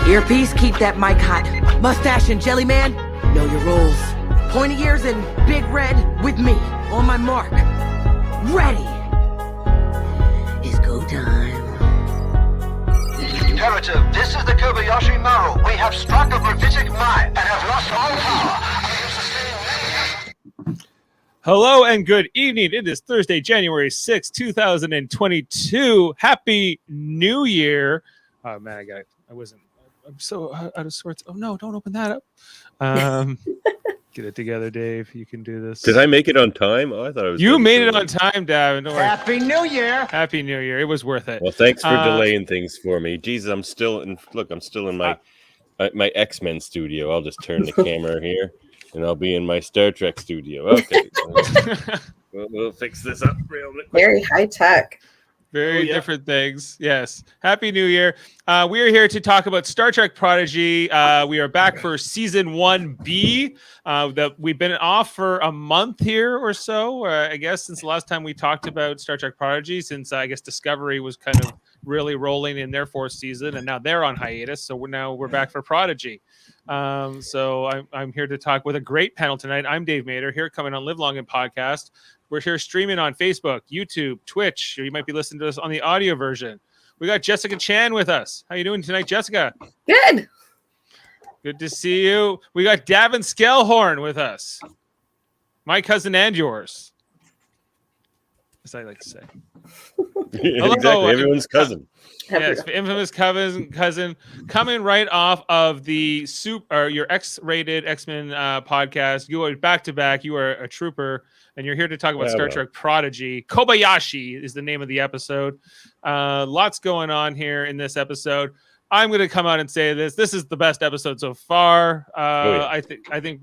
Earpiece, keep that mic hot. Mustache and Jelly Man, know your roles. Pointy ears and Big Red with me. On my mark. Ready. It's go time. Imperative, this is the Kobayashi Maru. We have struck a gravitic mine and have lost all power. Hello and good evening. It is Thursday, January 6, 2022. Happy New Year. Oh, man, I'm so out of sorts. Oh, no, don't open that up. Get it together, Dave. You can do this. Did I make it on time? Oh, I thought I was. You made it on time, Davan. Happy New Year. Happy New Year. It was worth it. Well, thanks for delaying things for me. Jesus, I'm still in my X-Men studio. I'll just turn the camera here, and I'll be in my Star Trek studio. Okay. we'll fix this up real quick. Very high tech. Very different things. Yes. Happy New Year. We are here to talk about Star Trek Prodigy. We are back for season 1B. We've been off for a month here or so, I guess, since the last time we talked about Star Trek Prodigy, since I guess Discovery was kind of really rolling in their fourth season, and now they're on hiatus. So we're back for Prodigy. So I'm here to talk with a great panel tonight. I'm Dave Mader, here coming on Live Long and Podcast. We're here streaming on Facebook, YouTube, Twitch. Or you might be listening to us on the audio version. We got Jessica Chan with us. How you doing tonight, Jessica? Good. Good to see you. We got Davan Skelhorn with us. My cousin and yours, as I like to say. Exactly, everyone's cousin. Yes, infamous cousin, coming right off of the your X-rated X-Men podcast. You are back to back. You are a trooper, and you're here to talk about Star Trek Prodigy. Kobayashi is the name of the episode. Lots going on here in this episode. I'm going to come out and say this. This is the best episode so far. I think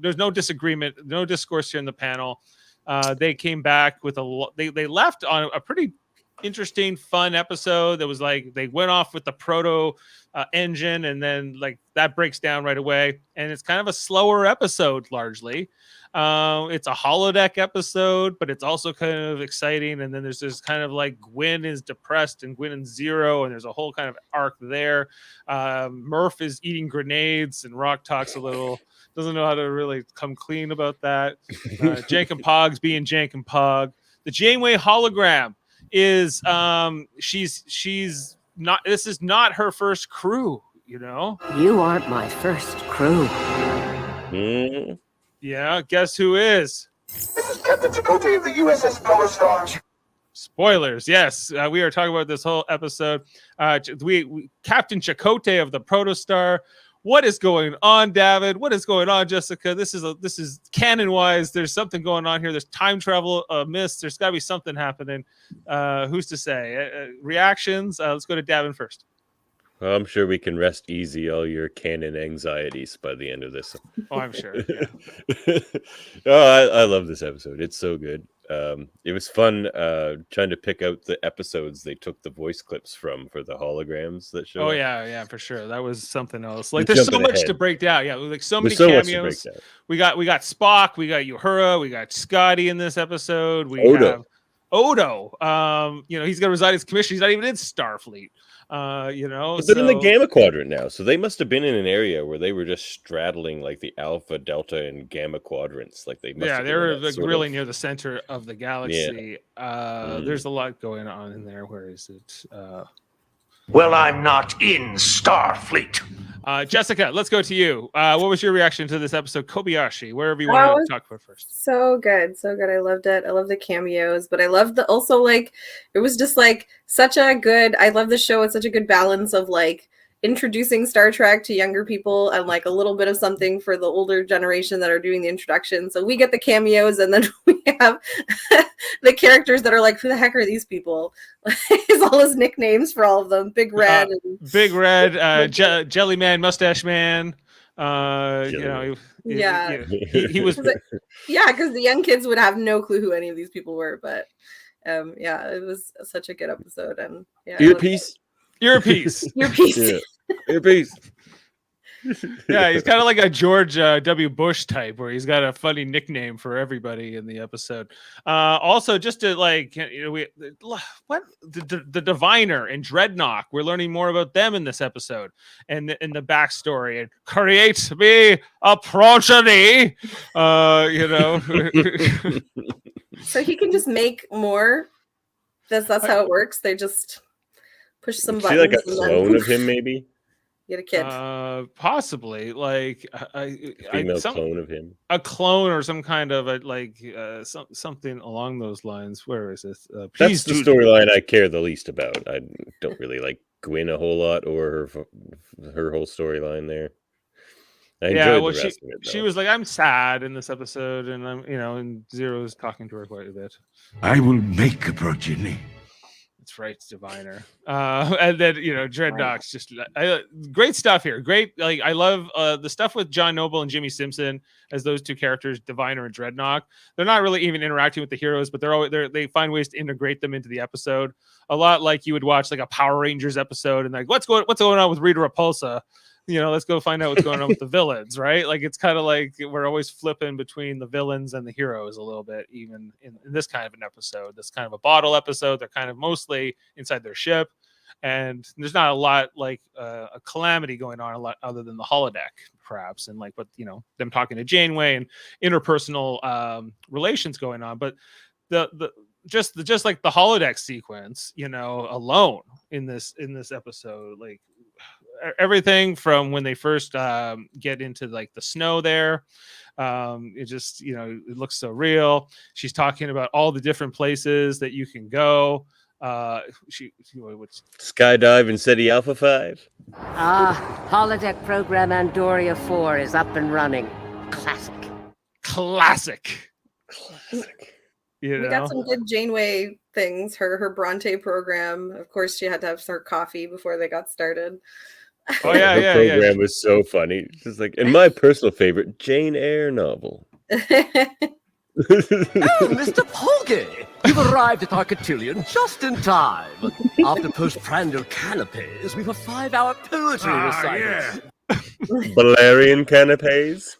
there's no disagreement, no discourse here in the panel. They came back with they left on a pretty interesting, fun episode that was like they went off with the proto engine, and then like that breaks down right away, and it's kind of a slower episode largely. It's a holodeck episode, but it's also kind of exciting. And then there's this kind of like Gwyn is depressed and Gwyn and Zero, and there's a whole kind of arc there. Murph is eating grenades, and Rok-Tahk's doesn't know how to really come clean about that. Jank and Pog's being Jank and Pog. The Janeway hologram is she's not. This is not her first crew. You know. You aren't my first crew. Mm. Yeah, guess who is? This is Captain Chakotay of the USS Protostar. Spoilers, yes. We are talking about this whole episode. We Captain Chakotay of the Protostar. What is going on, David? What is going on, Jessica? This is canon-wise. There's something going on here. There's time travel mist. There's got to be something happening. Who's to say? Reactions. Let's go to David first. Well, I'm sure we can rest easy all your canon anxieties by the end of this. Oh, I'm sure. Yeah. I love this episode. It's so good. It was fun trying to pick out the episodes they took the voice clips from for the holograms that show. Oh up. yeah, for sure. That was something else. Like there's so much to break down. Yeah, like so many There's cameos. We got Spock, we got Uhura, we got Scotty in this episode. We have Odo. He's gonna resign as commissioner. He's not even in Starfleet. But they're in the Gamma Quadrant now, so they must have been in an area where they were just straddling like the Alpha, Delta, and Gamma quadrants. Like they were like really near the center of the galaxy. Yeah. There's a lot going on in there. Where is it? Well, I'm not in Starfleet. Jessica, let's go to you. What was your reaction to this episode, Kobayashi? Wherever you want to talk about first. So good. I loved it. I love the cameos, but I loved also like it was just like such a good. I love the show. It's such a good balance of like introducing Star Trek to younger people and like a little bit of something for the older generation that are doing the introduction. So we get the cameos, and then we have the characters that are like, who the heck are these people? It's all his nicknames for all of them. Big Red, Jelly Man, Mustache Man. He was because the young kids would have no clue who any of these people were. But it was such a good episode, and Earpiece. Earpiece. Earpiece. Yeah. Earpiece. Yeah, he's kind of like a George W. Bush type, where he's got a funny nickname for everybody in the episode. Also, just to like, the Diviner and Dreadnought, we're learning more about them in this episode and in the backstory. And create me a progeny, So he can just make more. That's how it works. They just push some buttons. See, like a clone of him, maybe. Get a kid. Possibly like Female clone of him. A clone or some kind of something along those lines. Where is this? That's the storyline I care the least about. I don't really like Gwyn a whole lot or her whole storyline there. I enjoyed the rest of it, she was like, I'm sad in this episode, and I'm and Zero's talking to her quite a bit. I will make a progeny. That's right, Diviner. And then Dreadnought's just great stuff here. Great, like I love the stuff with John Noble and Jimmy Simpson as those two characters, Diviner and Dreadnought. They're not really even interacting with the heroes, but they find ways to integrate them into the episode. A lot like you would watch like a Power Rangers episode, and like what's going on with Rita Repulsa. Let's go find out what's going on with the villains, right? Like it's kind of like we're always flipping between the villains and the heroes a little bit, even in this kind of an episode. This kind of a bottle episode. They're kind of mostly inside their ship, and there's not a lot like a calamity going on a lot other than the holodeck, perhaps, and like them talking to Janeway and interpersonal relations going on. But just like the holodeck sequence, alone in this episode, like everything from when they first get into like the snow there, it just it looks so real. She's talking about all the different places that you can go. Skydive in SETI Alpha 5. Holodeck program Andoria 4 is up and running. Classic. We got some good Janeway things. Her Bronte program. Of course, she had to have her coffee before they got started. Oh yeah, Her program was so funny. Just like, and my personal favorite, Jane Eyre novel. Oh, Mr. Polgy! You've arrived at our cotillion just in time. After postprandial canapes, we've a 5-hour poetry recital. Valerian canapes.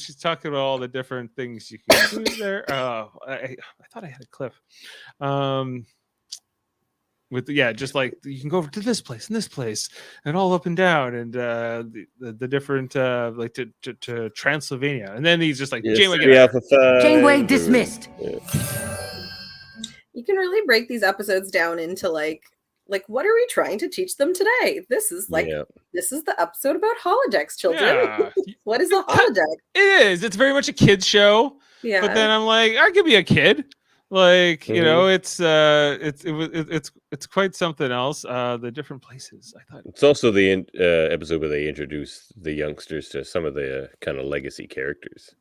She's talking about all the different things you can do there. I thought I had a clip. Just like you can go over to this place and this place and all up and down and the different like to Transylvania, and then he's just like Janeway dismissed. You can really break these episodes down into like what are we trying to teach them today? This is this is the episode about holodecks, children. Yeah. What is a holodeck? It is. It's very much a kid's show. Yeah. But then I'm like, I could be a kid. Like it's quite something else. The different places. I thought it's also the episode where they introduce the youngsters to some of the kind of legacy characters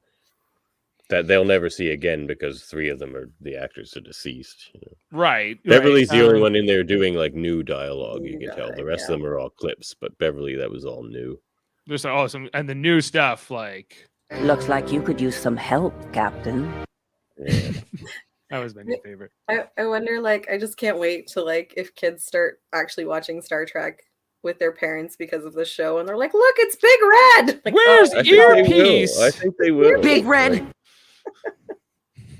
that they'll never see again because 3 of them are the actors are deceased. Right. Beverly's the only one in there doing like new dialogue. You can tell the rest of them are all clips, but Beverly, that was all new. There's awesome, and the new stuff like. Looks like you could use some help, Captain. Yeah. That was my new favorite. I wonder, like, I just can't wait to, like, if kids start actually watching Star Trek with their parents because of the show, and they're like, look, it's Big Red! Like, where's Earpiece? I think they will. Big Red!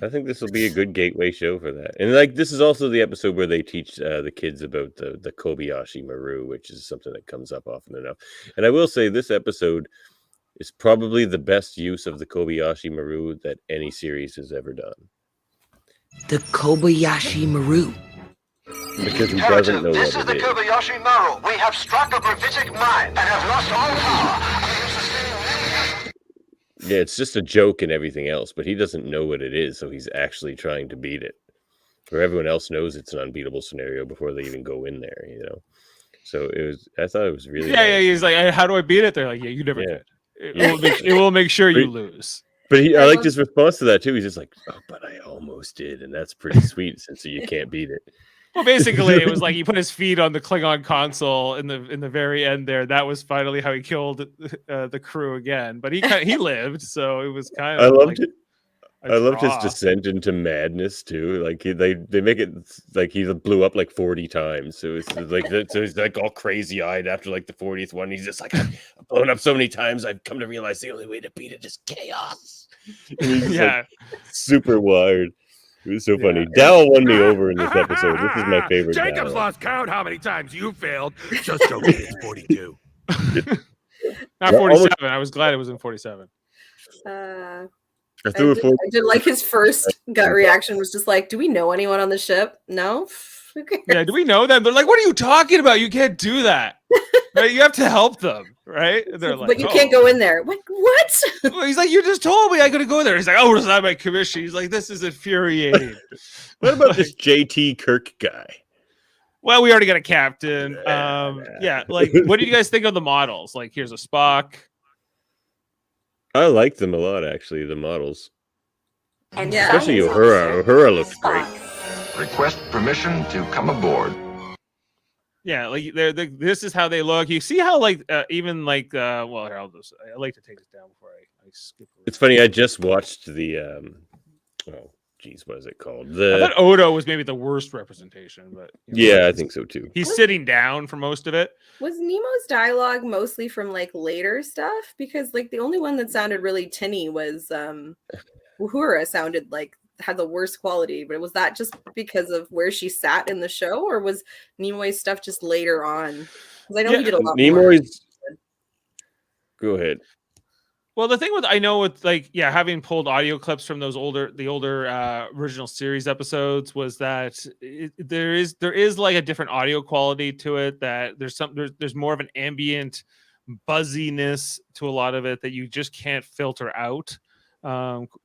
I think this will be a good gateway show for that. And, like, this is also the episode where they teach the kids about the Kobayashi Maru, which is something that comes up often enough. And I will say this episode is probably the best use of the Kobayashi Maru that any series has ever done. The Kobayashi Maru. Because he doesn't know this what is the it is. Kobayashi Maru. We have struck a British mine and have lost all power. Yeah, it's just a joke and everything else, but he doesn't know what it is, so he's actually trying to beat it. Where everyone else knows it's an unbeatable scenario before they even go in there, So I thought it was really nice. He's like, how do I beat it? They're like, you never could. It will make sure you lose. But I liked his response to that too. He's just like, "Oh, but I almost did," and that's pretty sweet since you can't beat it. Well, basically, it was like he put his feet on the Klingon console in the very end there. That was finally how he killed the crew again. But he lived, so it was kind of. I loved it. I loved his draw. descent into madness too. Like they make it like he blew up like 40 times. So it's like so he's like all crazy eyed after like the 40th one. He's just like, I've blown up so many times. I've come to realize the only way to beat it is chaos. And he's just, Yeah. like, super wired. It was so funny. Dal won me over in this episode. This is my favorite. Jacob's Dal. lost count how many times you failed. Just joking, it's 42. Not 47. I was glad it was in 47. I I threw a did, four. I did like his first gut reaction was just like, do we know anyone on the ship? No? Who cares? Yeah, do we know them? They're like, what are you talking about? You can't do that. Right? You have to help them, right? And they're like, But you can't go in there. What? Well, he's like, you just told me I could go there. He's like, oh, it's not my commission. He's like, this is infuriating. What about this JT Kirk guy? Well, we already got a captain. Yeah, like, what did you guys think of the models? Like, here's a Spock. I like them a lot, actually. The models, And Yeah. especially science Uhura. officer Uhura looks great. Spock. Request permission to come aboard. Yeah, like this is how they look. You see how like even like well, here, I like to take this down before I skip. It's funny. I just watched the oh, geez, what is it called? I thought Odo was maybe the worst representation, but Yeah, I think so too. he's sitting down for most of it. Was Nemo's dialogue mostly from like later stuff? Because like the only one that sounded really tinny was Uhura sounded like had the worst quality, but was that just because of where she sat in the show, or was Nimoy's stuff just later on? Because I know he did a lot more. Nimoy's. Go ahead. Well, the thing with I know with like having pulled audio clips from those older original series episodes was that there is like a different audio quality to it, that there's more of an ambient buzziness to a lot of it that you just can't filter out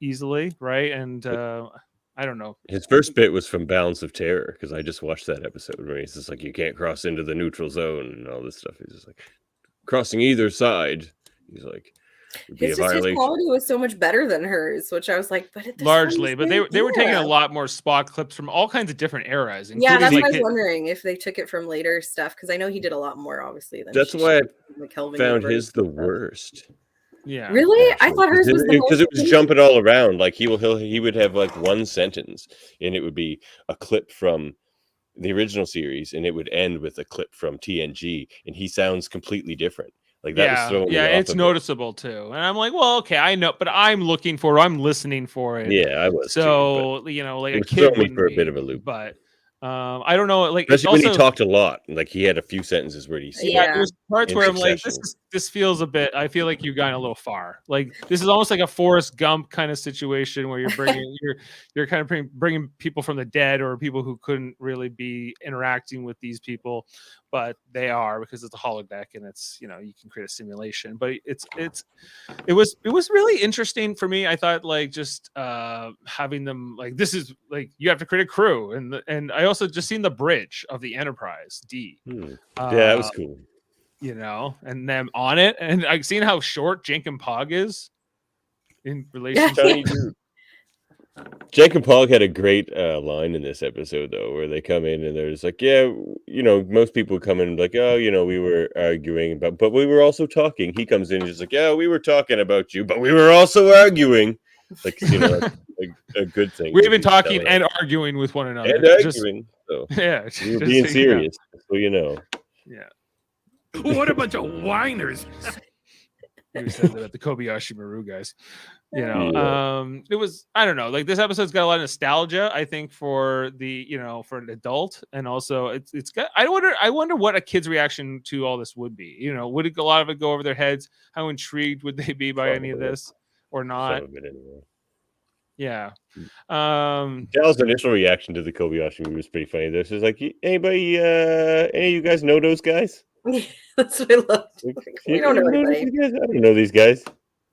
easily, right? And I don't know. His first bit was from Balance of Terror, because I just watched that episode where he's just like, you can't cross into the neutral zone and all this stuff. He's just like, crossing either side. He's like, would be a His violation. quality was so much better than hers, which I was like, but it Largely, but they were taking a lot more Spock clips from all kinds of different eras. Yeah, that's like what I was wondering, if they took it from later stuff, because I know he did a lot more, obviously. Than That's why I the Kelvin found universe his the and stuff. worst. Yeah. Really? I thought hers was the because it was most- jumping all around. Like he would have like one sentence, and it would be a clip from the original series, and it would end with a clip from TNG, and he sounds completely different. Like that was throwing me off it's a bit. noticeable too. And I'm like, well, okay, I know, but I'm listening for it. Yeah, I was. So too, you know, like it a was kid throwing me wouldn't for a be, bit of a loop. But I don't know, like especially it's when also, he talked a lot. Like he had a few sentences where he said, yeah, there's parts in where I'm like, succession. this feels a bit. I feel like you've gone a little far. Like this is almost like a Forrest Gump kind of situation where you're bringing you're kind of bringing people from the dead, or people who couldn't really be interacting with these people, but they are, because it's a holodeck and it's, you know, you can create a simulation. But it was really interesting for me. I thought like just having them like, this is like, you have to create a crew, and I also just seen the bridge of the Enterprise D. yeah, that was cool. You know, and them on it, and I've seen how short Jake and Pog is in relation to Tiny dude. Jake and Paul had a great line in this episode, though, where they come in and they're just like, yeah, you know, most people come in like, oh, you know, we were arguing about, but we were also talking. He comes in and just like, yeah, we were talking about you, but we were also arguing. Like, you know, like a good thing. We've been talking and arguing with one another. and arguing. So Yeah, we were just being so you know. serious, so you know. Yeah. What a bunch of whiners. You said that at the Kobayashi Maru guys. You know, it was, I don't know, like this episode's got a lot of nostalgia, I think, for the, you know, for an adult, and also it's got, I wonder what a kid's reaction to all this would be. You know, would a lot of it go over their heads? How intrigued would they be by any of this or not? Some of it anyway. Yeah. Dal's initial reaction to the Kobayashi movie was pretty funny. This is like, anybody, any of you guys know those guys? That's what I love. We don't know these anybody. guys? I don't know these guys.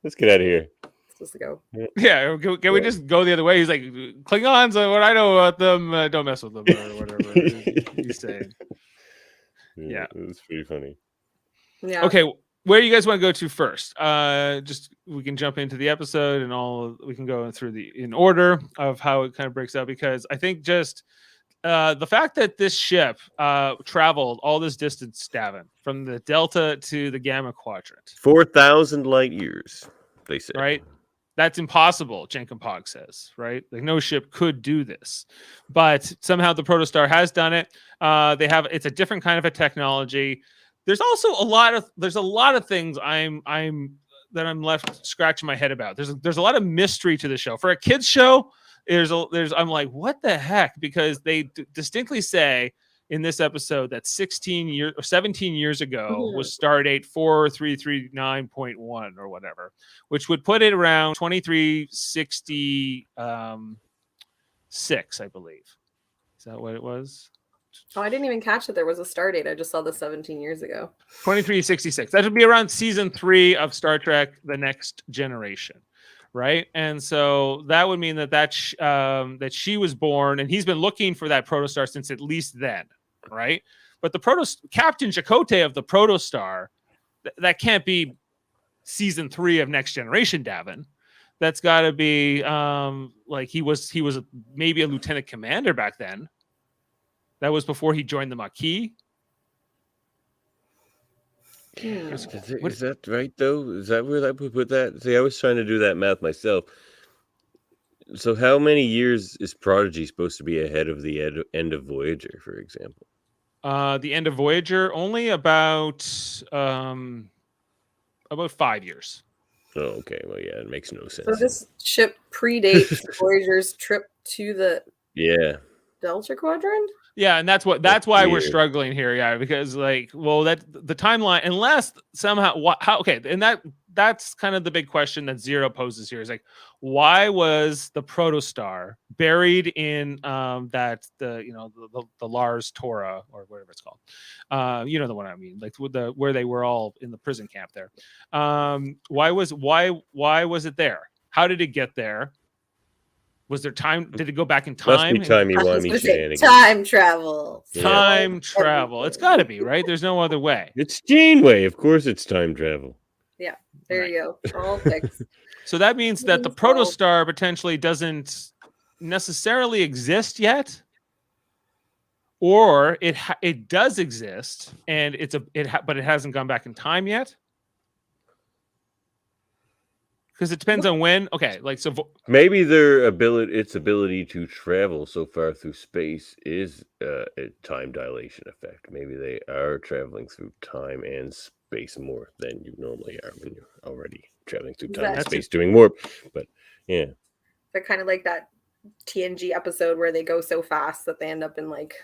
Let's get out of here. Supposed to go. Yeah, can we just go the other way? He's like, Klingons, what I know about them, don't mess with them, or whatever he's saying. Yeah. It was pretty funny. Yeah. Okay, where do you guys want to go to first? Just we can jump into the episode and we can go through in order of how it kind of breaks out, because I think just the fact that this ship traveled all this distance, Davan, from the Delta to the Gamma Quadrant, 4,000 light years, they say. right? That's impossible, Jenkinpog says, right? Like no ship could do this. But somehow the Protostar has done it. It's a different kind of a technology. There's also a lot of things I'm left scratching my head about. There's a lot of mystery to the show. For a kids show, I'm like, what the heck? Because they distinctly say in this episode that 17 years ago was Stardate 4339.1 or whatever, which would put it around 2366, I believe. Is that what it was? Oh, I didn't even catch that there was a star date. I just saw the 17 years ago. 2366. That would be around season 3 of Star Trek: The Next Generation, right? And so that would mean that she was born, and he's been looking for that Protostar since at least then, right? But the Captain Chakotay of the Protostar, that can't be season 3 of Next Generation, Davan. That's got to be like he was maybe a lieutenant commander back then. That was before he joined the Maquis. Is that right, though? Is that where that would put that? See, I was trying to do that math myself. So how many years is Prodigy supposed to be ahead of the end of Voyager, for example? The end of Voyager, only about 5 years. Oh, okay. Well, yeah, it makes no sense. So this ship predates Voyager's trip to the Delta Quadrant? Yeah, and that's why we're struggling here. Yeah, because that the timeline, unless somehow and that's kind of the big question that Zero poses here is like, why was the Protostar buried in the Lars Torah or whatever it's called? You know the one I mean, like where they were all in the prison camp there. Why was it there? How did it get there? Was there time? Did it go back in time? Must be timey-wimey shenanigans. Time travel. Time travel. It's got to be, right? There's no other way. It's Janeway. Of course it's time travel. Yeah, there you go. All fixed. So that means that the Protostar potentially doesn't necessarily exist yet, or it does exist, and but it hasn't gone back in time yet. Because it depends on when. Okay, maybe its ability to travel so far through space is a time dilation effect. Maybe they are traveling through time and space more than you normally are when you're already traveling through time and space doing warp. But yeah, they're kind of like that TNG episode where they go so fast that they end up in like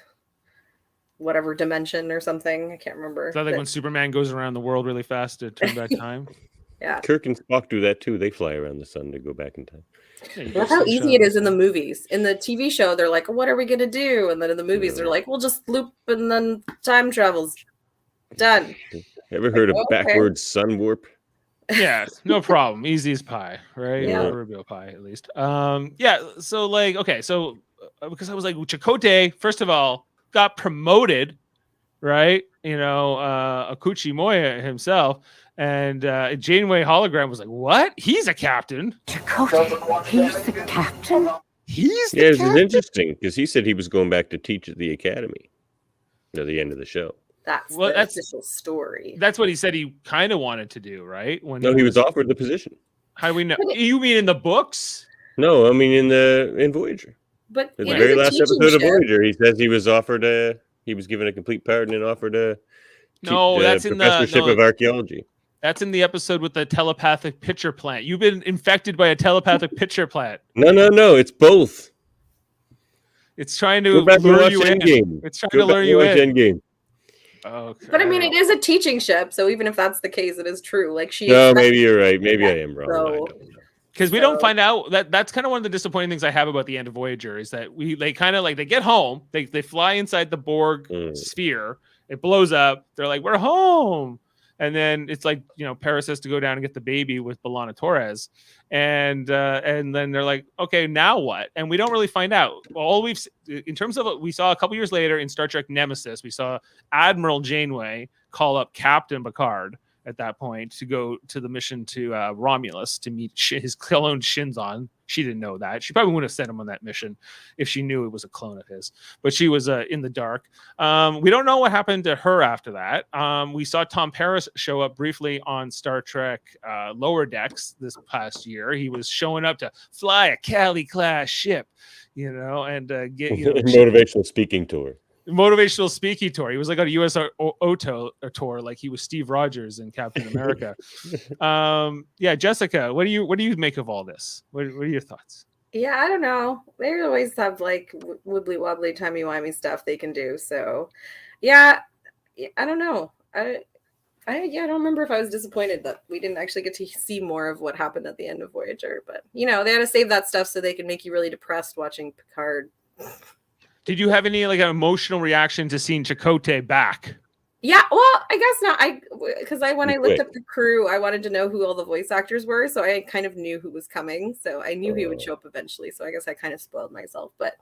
whatever dimension or something. I can't remember. Is that like when Superman goes around the world really fast to turn back time? Yeah. Kirk and Spock do that too. They fly around the sun to go back in time. That's how easy it is in the movies. In the TV show, they're like, what are we going to do? And then in the movies, they're like, we'll just loop and then time travels. Done. Ever heard of backwards sun warp? Yeah, no problem. Easy as pie, right? Yeah. Rubio pie, at least. So because I was like, Chakotay, first of all, got promoted, right? Akuchi Moya himself. And Janeway hologram was like, what? He's a captain. Chakotay, he's the captain? He's the captain? captain? It's interesting because he said he was going back to teach at the academy at the end of the show. That's the official story. That's what he said he kind of wanted to do, right? He was offered the position. How do we know? You mean in the books? No, I mean in Voyager. But in the very last episode of Voyager, he says he was offered he was given a complete pardon and offered that's in the professorship of archaeology. That's in the episode with the telepathic picture plant. You've been infected by a telepathic picture plant. No, it's both. It's trying to lure you in. It's trying to lure you in. Endgame. Okay. But I mean, it is a teaching ship, so even if that's the case, it is true. Like maybe you're right. Maybe I am wrong. Because we don't find out that's kind of one of the disappointing things I have about the end of Voyager is that they kind of like they get home, they fly inside the Borg sphere, it blows up, they're like, we're home. And then it's like, Paris has to go down and get the baby with B'Elanna Torres. And then they're like, okay, now what? And we don't really find out. In terms of what we saw a couple years later in Star Trek Nemesis, we saw Admiral Janeway call up Captain Picard at that point to go to the mission to Romulus to meet his clone Shinzon, She didn't know that. She probably wouldn't have sent him on that mission if she knew it was a clone of his. But she was in the dark. We don't know what happened to her after that. We saw Tom Paris show up briefly on Star Trek Lower Decks this past year. He was showing up to fly a Cali-class ship, and get motivational speaking tour. Motivational speaking tour. He was like on a USO tour, like he was Steve Rogers in Captain America. Jessica, what do you make of all this? What are your thoughts? Yeah, I don't know. They always have like wibbly wobbly timey wimey stuff they can do. So, yeah, I don't know. I don't remember if I was disappointed that we didn't actually get to see more of what happened at the end of Voyager. But they had to save that stuff so they could make you really depressed watching Picard. Did you have any like an emotional reaction to seeing Chakotay back? Yeah, well, I guess not. Because when I looked up the crew, I wanted to know who all the voice actors were, so I kind of knew who was coming. So I knew he would show up eventually. So I guess I kind of spoiled myself. But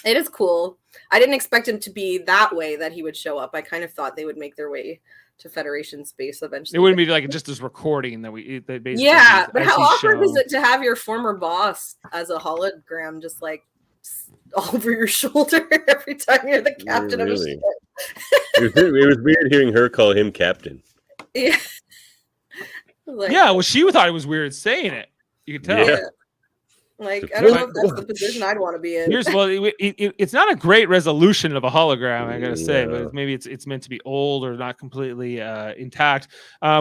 it is cool. I didn't expect him to be that way that he would show up. I kind of thought they would make their way to Federation space eventually. It wouldn't be like just this recording that basically. Yeah, but how awkward is it to have your former boss as a hologram, just like all over your shoulder every time you're the captain of a ship? It was weird hearing her call him captain. Yeah. She thought it was weird saying it. You could tell. Yeah. Like, I don't know if that's the position I'd want to be in. It's not a great resolution of a hologram, I gotta say, but maybe it's meant to be old or not completely intact.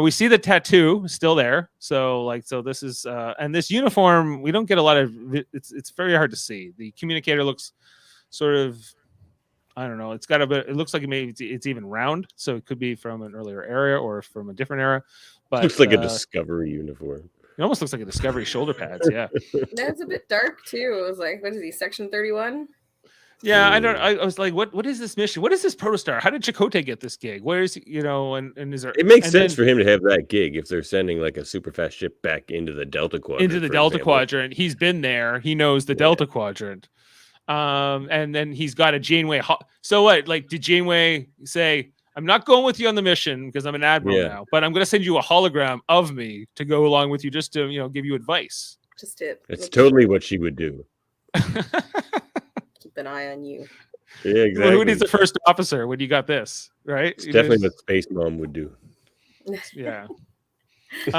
We see the tattoo still there, so this is and this uniform, we don't get a lot of. It's very hard to see. The communicator looks sort of, I don't know. It's got a bit. It looks like maybe it's even round, so it could be from an earlier era or from a different era. But looks like a Discovery uniform. It almost looks like a Discovery shoulder pads. Yeah, that's a bit dark too. It was like, what is he? Section 31. Yeah, I was like, what is this mission? What is this protostar? How did Chakotay get this gig? Where is he? And is there? It makes sense for him to have that gig if they're sending like a super fast ship back into the Delta Quadrant. Into the Delta Quadrant. He's been there. He knows the Delta Quadrant. And then he's got a Janeway. So what? Like, did Janeway say, I'm not going with you on the mission because I'm an admiral now, but I'm going to send you a hologram of me to go along with you just to, give you advice. It's totally what she would do. Keep an eye on you. Yeah, exactly. Well, who needs a first officer when you got this, right? It's definitely what Space Mom would do. Yeah. Did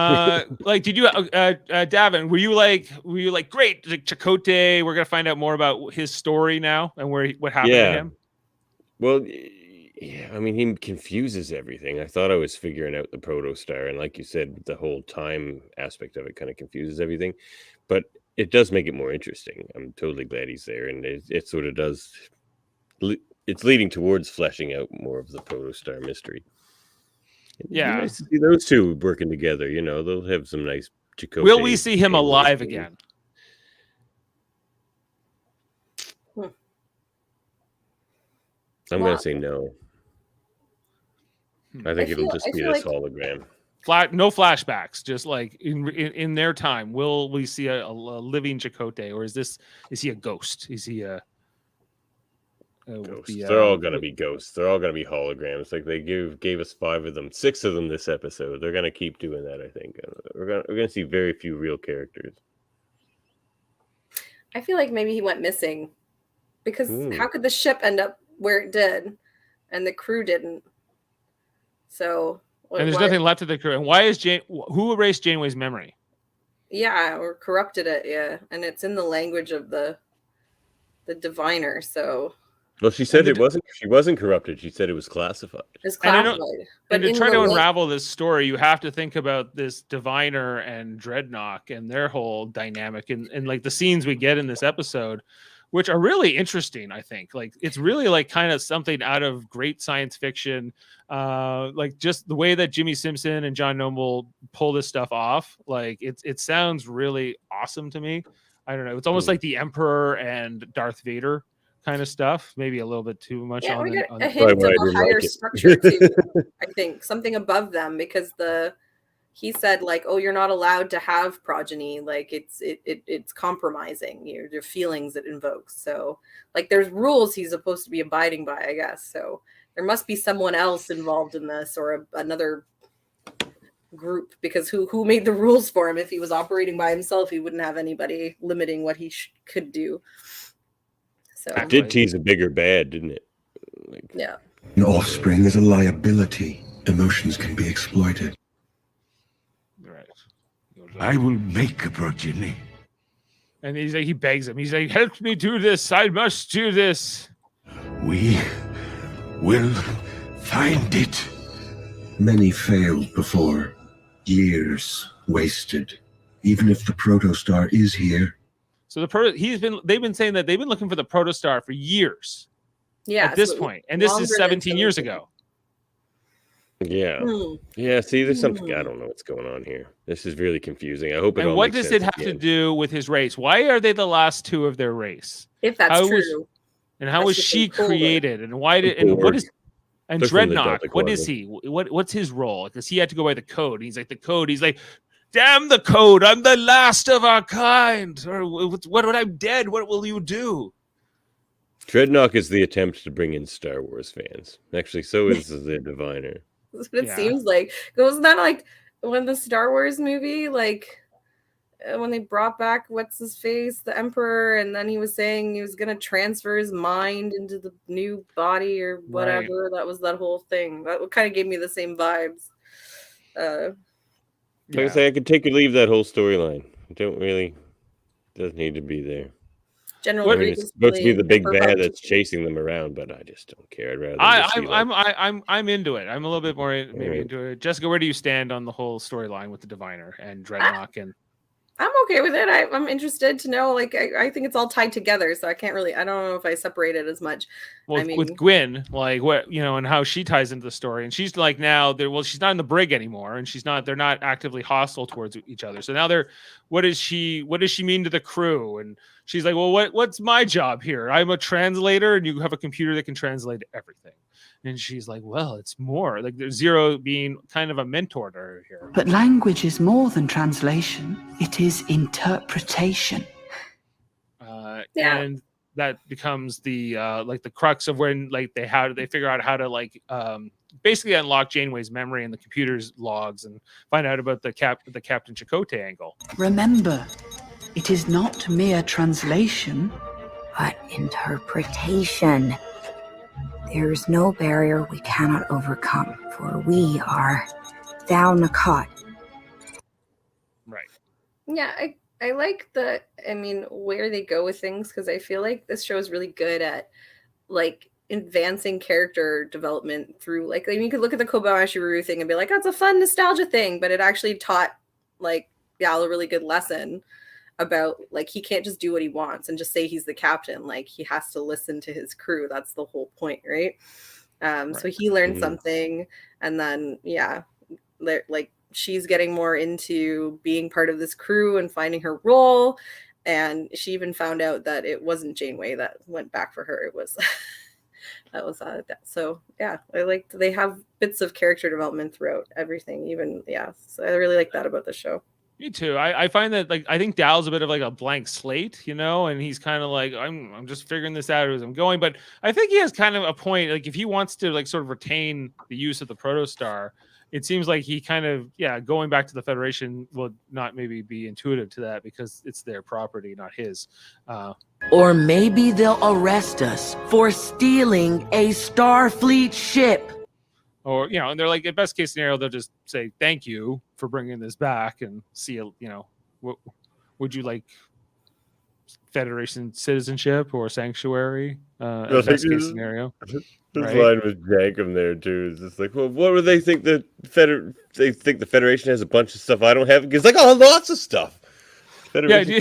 you Davan, were you like great, like Chakotay, we're gonna find out more about his story now and what happened to him? Well, yeah, I mean, he confuses everything. I thought I was figuring out the protostar, and like you said, the whole time aspect of it kind of confuses everything, but it does make it more interesting. I'm totally glad he's there, and it sort of does. It's leading towards fleshing out more of the protostar mystery. Yeah, nice to see those two working together. They'll have some nice. Chakotay. Will we see him alive again? I'm gonna say no. I think it'll just be this hologram. No flashbacks, just like in their time. Will we see a living Chakotay, or is he a ghost? Is he a ghost? They're all gonna be ghosts. They're all gonna be holograms. Like they gave us 5 of them, 6 of them this episode. They're gonna keep doing that. I think we're gonna see very few real characters. I feel like maybe he went missing because how could the ship end up where it did, and the crew didn't? So, and there's nothing left of the crew. And why is who erased Janeway's memory? Yeah, or corrupted it. Yeah, and it's in the language of the diviner. So, well, she said she wasn't corrupted. She said it was classified. It's classified. And to try to unravel this story, you have to think about this diviner and Dreadnought and their whole dynamic, and like the scenes we get in this episode, which are really interesting. I think like it's really like kind of something out of great science fiction, like just the way that Jimmy Simpson and John Noble pull this stuff off. Like it sounds really awesome to me. I don't know. It's almost like the Emperor and Darth Vader kind of stuff. Maybe a little bit too much. Yeah, we got a hint of a higher structure too. I think something above them because he said like, oh, you're not allowed to have progeny. Like it's compromising your feelings it invokes. So like there's rules he's supposed to be abiding by, I guess. So there must be someone else involved in this or another group, because who made the rules for him? If he was operating by himself, he wouldn't have anybody limiting what he could do. So It did tease a bigger bad, didn't it? Yeah. An offspring is a liability. Emotions can be exploited. Right. I will make a progeny. And he's like, he begs him. He's like, help me do this. I must do this. We will find it. Many failed before. Years wasted. Even if the protostar is here. So they've been saying that they've been looking for the protostar for years. Yeah. At this point. And this is 17 years ago. Yeah. Yeah, see, there's something, I don't know what's going on here. This is really confusing. I hope it all what makes does it sense have to do with his race? Why are they the last two of their race? If that's true. How was she created? And why did and what is and Dreadnought, what is he? What's his role? Because he had to go by the code. He's like the code. He's like, damn the code! I'm the last of our kind. Or what when I'm dead? What will you do? Dreadnought is the attempt to bring in Star Wars fans. Actually, so is the Diviner. That's what it seems like. Wasn't that like when the Star Wars movie, like when they brought back what's his face, the Emperor, and then he was saying he was gonna transfer his mind into the new body or whatever. Right. That was that whole thing. That kind of gave me the same vibes. Like I say, I could take or leave that whole storyline. Doesn't need to be there. It's supposed to be the big bad that's chasing them around, but I just don't care. I'd rather I'm into it. I'm a little bit more into it. Jessica, where do you stand on the whole storyline with the Diviner and Dreadnought? And I'm okay with it. I'm interested to know. Like, I think it's all tied together, so I don't know if I separate it as much. Well, with Gwyn, like what and how she ties into the story, and she's like now she's not in the brig anymore, and they're not actively hostile towards each other. So now what does she mean to the crew? And she's like, well, what's my job here? I'm a translator, and you have a computer that can translate everything. And she's like, well, it's more like there's Zero being kind of a mentor to her here. But language is more than translation. It is interpretation. And that becomes the like the crux of when like they figure out how to like basically unlock Janeway's memory and the computer's logs and find out about the Captain Chakotay angle. Remember, it is not mere translation, but interpretation. There is no barrier we cannot overcome, for we are down the cot. Right. Yeah, I like where they go with things, because I feel like this show is really good at like advancing character development through like you could look at the Kobayashi Ryu thing and be like, that's a fun nostalgia thing, but it actually taught like Gal a really good lesson about like he can't just do what he wants and just say he's the captain. Like he has to listen to his crew. That's the whole point, right? So he learned something, and then like she's getting more into being part of this crew and finding her role. And she even found out that it wasn't Janeway that went back for her. It was that. So yeah, I liked they have bits of character development throughout everything. So I really like that about the show. Me too. I find that like I think Dal's a bit of like a blank slate, and he's kind of like I'm just figuring this out as I'm going. But I think he has kind of a point. Like if he wants to like sort of retain the use of the protostar, it seems like he kind of going back to the Federation will not maybe be intuitive to that because it's their property, not his. Or maybe they'll arrest us for stealing a Starfleet ship. Or, and they're like, at best case scenario, they'll just say, thank you for bringing this back and see, what would you like Federation citizenship or sanctuary? Best case scenario. This line with Jankum there too. It's just like, well, what do they think the Federation has a bunch of stuff I don't have? It's like, oh, lots of stuff. Many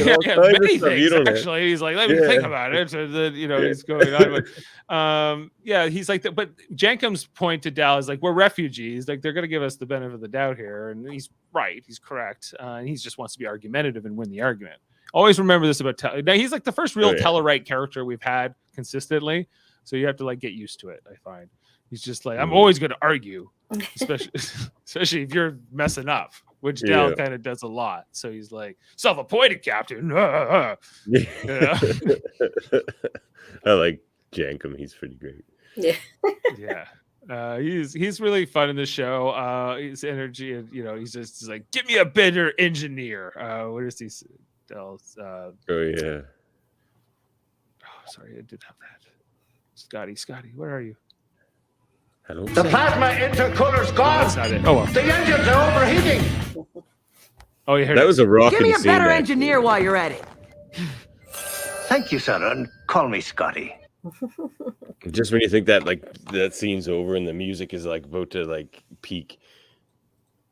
things actually. He's like, let me think about it. So that he's going on. But he's like, but Jankum's point to Dal is like, we're refugees. Like they're going to give us the benefit of the doubt here, and he's right. He's correct. And he just wants to be argumentative and win the argument. Always remember this about now. He's like the first real Tellarite character we've had consistently. So you have to like get used to it. I find he's just like, I'm always going to argue, especially if you're messing up. Which Dal kind of does a lot. So he's like, self-appointed captain. I like Jankum. He's pretty great. Yeah. Yeah. He's really fun in the show. His energy, and he's just like, give me a better engineer. What does he tell? Oh yeah. Oh, sorry, I did have that. Scotty, where are you? Hello. The plasma intercooler's gone. That's not it. Oh well. The engines are overheating. Oh yeah. That was a rocking Give me a scene, better actually. engineer while you're at it. Thank you, sir, and call me Scotty. Just when you think that that scene's over and the music is about to peak,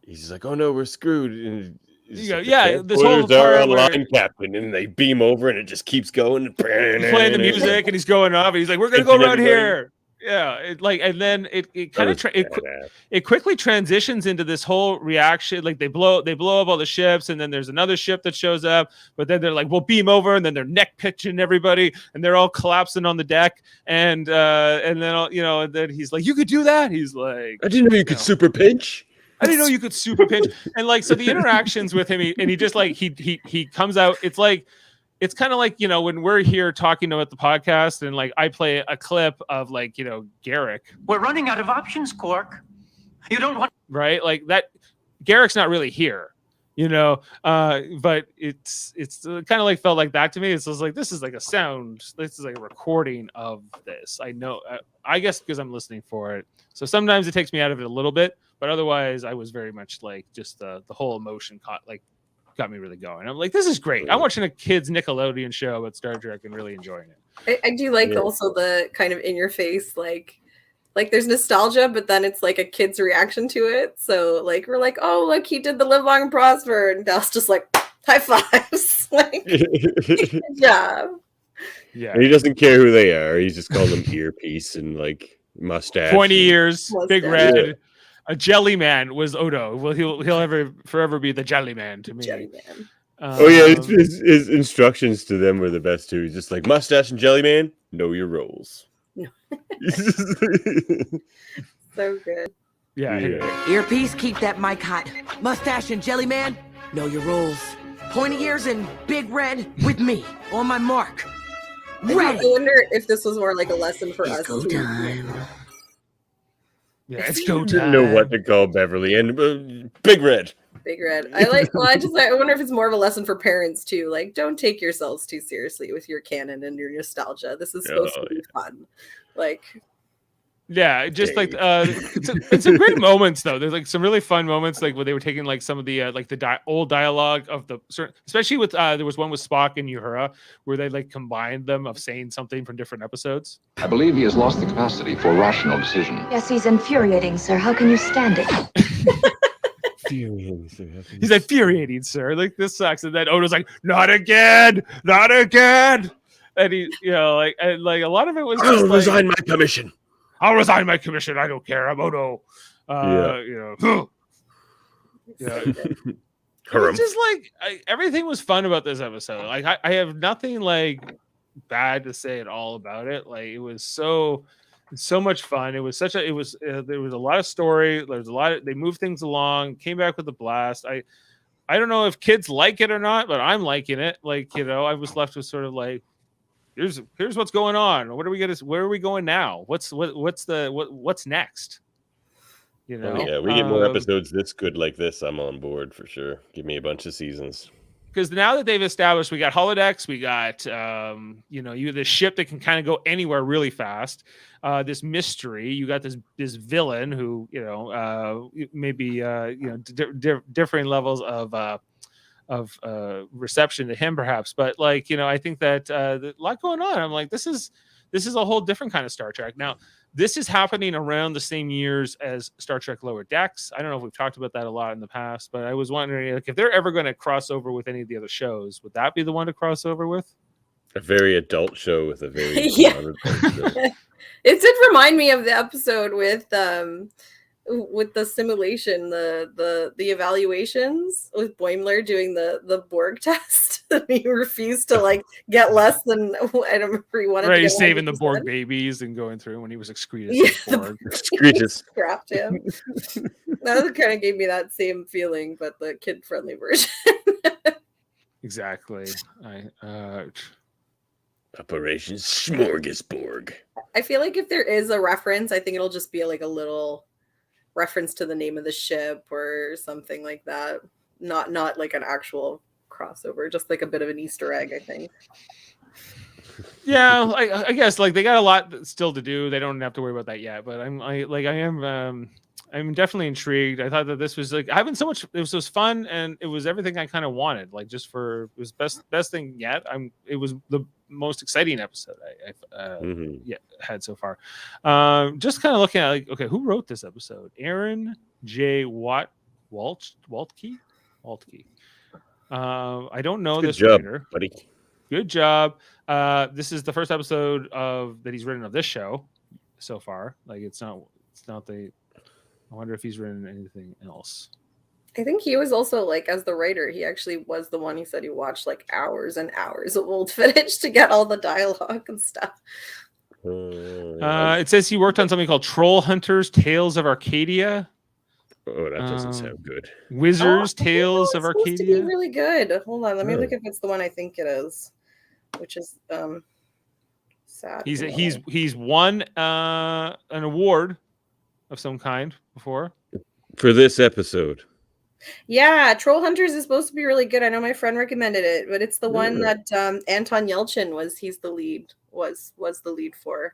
he's just like, "Oh no, we're screwed." And he's like, this whole "Transporters are part where online, Captain," and they beam over and it just keeps going. he's playing the music and he's going off. And he's like, "We're gonna go around here." Yeah, and then it kind of it quickly transitions into this whole reaction. Like they blow up all the ships, and then there's another ship that shows up. But then they're like, "We'll beam over," and then they're neck pitching everybody, and they're all collapsing on the deck. And then and then he's like, "You could do that." He's like, "I didn't know you could super pinch." I didn't know you could super pinch. And so the interactions with him, he just he comes out. It's kind of like, when we're here talking about the podcast and I play a clip of Garrick. We're running out of options, Quark. You don't want right like that. Garrick's not really here, but it's kind of felt like that to me. It's just this is a sound. This is a recording of this. I know. I guess because I'm listening for it. So sometimes it takes me out of it a little bit, but otherwise I was very much just the whole emotion got me really going. I'm like, this is great. I'm watching a kid's Nickelodeon show about Star Trek and really enjoying it. I do also the kind of in your face, like there's nostalgia, but then it's a kid's reaction to it. So we're like, oh, look, he did the Live Long and Prosper, and Dal's just high fives. Good job. Yeah. And he doesn't care who they are. He's just calling them earpiece and mustache. 20 ears, big red. Yeah. A jelly man was Odo. Well, he'll forever be the jelly man to me. Jelly man. Oh yeah, his instructions to them were the best too. He's just like, mustache and jelly man, know your roles. So good. Yeah. Earpiece, keep that mic hot. Mustache and jelly man, know your roles. Pointy ears and big red with me on my mark. Ready. I wonder if this was more like a lesson for us. Go time. Yeah, it's go time. Didn't know what to call Beverly and Big Red. Big Red. I wonder if it's more of a lesson for parents too. Don't take yourselves too seriously with your canon and your nostalgia. This is supposed to be fun. Yeah, just it's some great moments though. There's some really fun moments where they were taking some of the old dialogue of the certain, especially with there was one with Spock and Uhura where they combined them of saying something from different episodes. I believe he has lost the capacity for rational decision. Yes, he's infuriating, sir. How can you stand it? Infuriating, sir. He's infuriating, sir. This sucks. And then Odo's like, not again. And he, a lot of it was. I'll resign my commission. I'll resign my commission. I don't care. I'm Odo. It's just everything was fun about this episode. I have nothing bad to say at all about it. It was so much fun. It was there was a lot of story. There was a lot of, they moved things along, came back with a blast. I don't know if kids like it or not, but I'm liking it. I was left with sort of here's what's going on. Where are we going now? What's next? Yeah, we get more episodes this good like this. I'm on board for sure. Give me a bunch of seasons. Because now that they've established, we got holodecks, we got you this ship that can kind of go anywhere really fast. This mystery, you got this villain who maybe differing levels of reception to him perhaps, but I think that a lot going on. I'm like, this is a whole different kind of Star Trek. Now this is happening around the same years as Star Trek Lower Decks. I don't know if we've talked about that a lot in the past, but I was wondering if they're ever going to cross over with any of the other shows, would that be the one to cross over with? A very adult show with a very It did remind me of the episode with the simulation, the evaluations with Boimler doing the Borg test. He refused to get less than I don't remember he wanted. Right, to he's saving the Borg babies and going through when he was excreted. Borg. Scrapped him. That kind of gave me that same feeling, but the kid-friendly version. Exactly. Operation Smorgasbord. I feel like if there is a reference, I think it'll just be like a little reference to the name of the ship or something like that. Not like an actual crossover, just like a bit of an Easter egg, I think. Yeah, I guess like they got a lot still to do. They don't have to worry about that yet. But I'm definitely intrigued. I thought that this was like having so much. It was fun and it was everything I kind of wanted. Like just for it was best thing yet. It was the most exciting episode I've had so far. Just kind of looking at like, okay, who wrote this episode? Aaron J. Waltke. I don't know this writer. Buddy. Good job. This is the first episode that he's written of this show so far. Like it's not the. I wonder if he's written anything else. I think he was also like as the writer, he actually was the one. He said he watched like hours and hours of old footage to get all the dialogue and stuff. It says he worked on something called Troll Hunters: Tales of Arcadia. Oh, that doesn't sound good. Wizards: Tales of Supposed to Arcadia. be really good. Hold on, let me look if it's the one I think it is, which is sad. He's won an award of some kind before for this episode. Yeah, Troll Hunters is supposed to be really good. I know my friend recommended it, but it's the one that Anton Yelchin was the lead for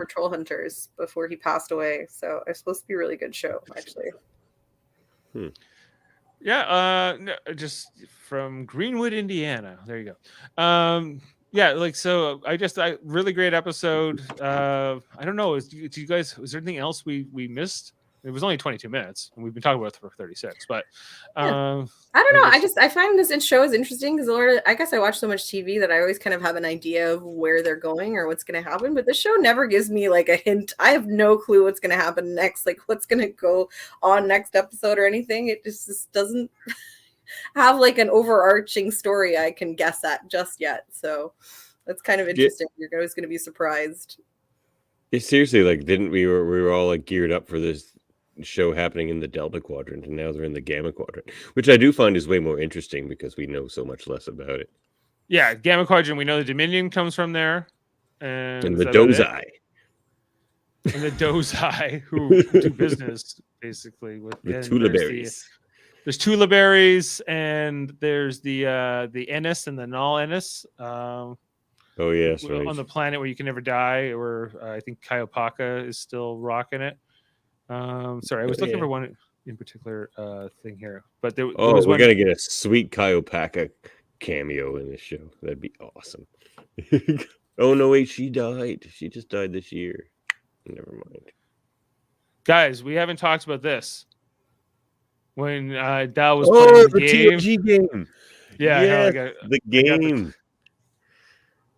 Troll Hunters before he passed away. So it's supposed to be a really good show, actually. Yeah, no, just from Greenwood, Indiana. There you go. Yeah, like so. I really great episode. I don't know. Do you guys? Was there anything else we missed? It was only 22 minutes, and we've been talking about it for 36. But I don't know. I find this show is interesting because I guess I watch so much TV that I always kind of have an idea of where they're going or what's going to happen. But the show never gives me like a hint. I have no clue what's going to happen next, like what's going to go on next episode or anything. It just doesn't have like an overarching story I can guess at just yet. So that's kind of interesting. You're always going to be surprised. Yeah, seriously, like didn't we were all like geared up for this show happening in the Delta Quadrant, and now they're in the Gamma Quadrant, which I do find is way more interesting because we know so much less about it. Yeah, Gamma Quadrant, we know the Dominion comes from there. And the Dozai. And the Dozai, who do business, basically. With the Tulaberries. There's Tulaberries, and there's the Ennis and the Null Ennis. Oh, yes, right. On the planet where you can never die, or I think Kaiopaka is still rocking it. Sorry, I was looking for one in particular thing here, but there was we're gonna get a sweet Kaiopaka cameo in this show. That'd be awesome. Oh no, wait, she died. She just died this year. Never mind. Guys, we haven't talked about this. When Dal was playing the game. TNG game. Yeah, yes, the game.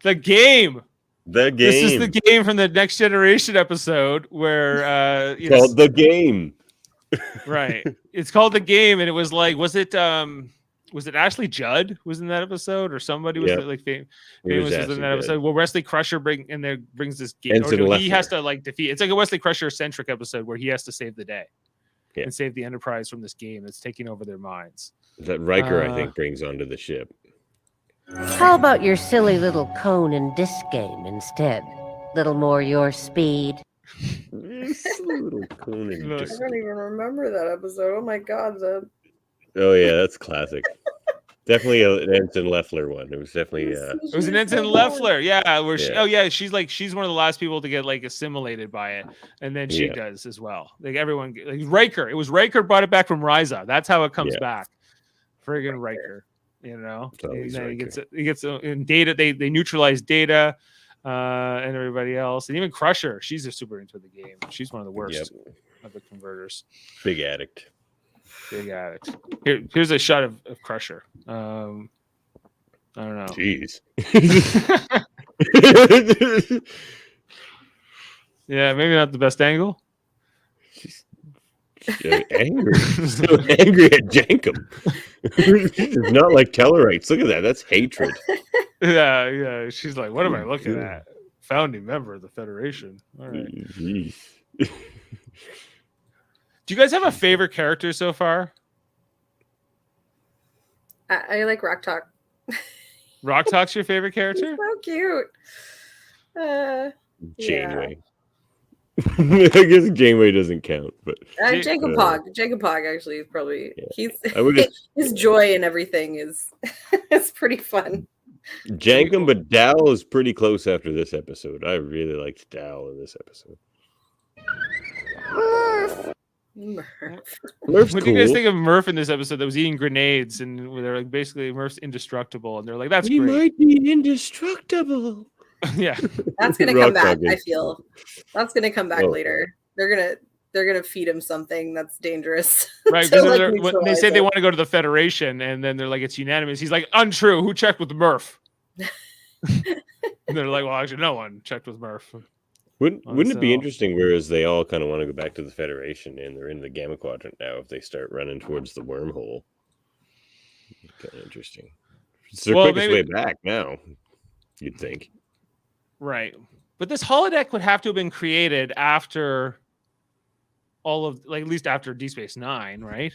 The game. The game. This is the game from the Next Generation episode where called The Game. Right. It's called The Game, and it was like, was it Ashley Judd was in that episode, or somebody was like famous was in that episode? Well, Wesley Crusher brings this game. He has to like defeat. It's like a Wesley Crusher centric episode where he has to save the day and save the Enterprise from this game that's taking over their minds. That Riker, I think, brings onto the ship. How about your silly little cone and disc game instead? Little more your speed. Little cone and I disc. don't even remember that episode. Oh my god, Oh yeah, that's classic. Definitely an Ensign Leffler one. It was definitely it was an Ensign Leffler, yeah. Where she's one of the last people to get like assimilated by it, and then she does as well. Like everyone, like Riker. It was Riker brought it back from Ryza. That's how it comes back. Friggin' Riker, you know. And then he gets in Data. They neutralize Data and everybody else, and even Crusher. She's super into the game. She's one of the worst of the converters. Big addict. Big addict. Here's a shot of Crusher. I don't know. Jeez. Yeah, maybe not the best angle. She's angry. So angry at Jankum. It's not like Tellarites. Look at that. That's hatred. Yeah. She's like, what am I looking at? Founding member of the Federation. All right. Do you guys have a favorite character so far? I like Rok-Tahk. Rok-Tahk's your favorite character? So cute. Janeway. I guess Janeway doesn't count, but Jacob Pog. Jacob Pog actually is probably I would have his joy and everything is it's pretty fun. Jankum, but Dal is pretty close after this episode. I really liked Dal in this episode. Murph's What do you guys think of Murph in this episode that was eating grenades and they're like basically Murph's indestructible and they're like, that's he great. might be indestructible. Yeah. That's gonna come back, I feel. That's gonna come back later. They're gonna feed him something that's dangerous. Right, because when they say they want to go to the Federation and then they're like, it's unanimous. He's like, untrue. Who checked with Murph? And they're like, well, actually, no one checked with Murph. Wouldn't it be interesting, whereas they all kind of want to go back to the Federation and they're in the Gamma Quadrant now, if they start running towards the wormhole? Kind of interesting. It's their quickest way back now, you'd think. Right. But this holodeck would have to have been created after all of, like, at least after Deep Space Nine, right?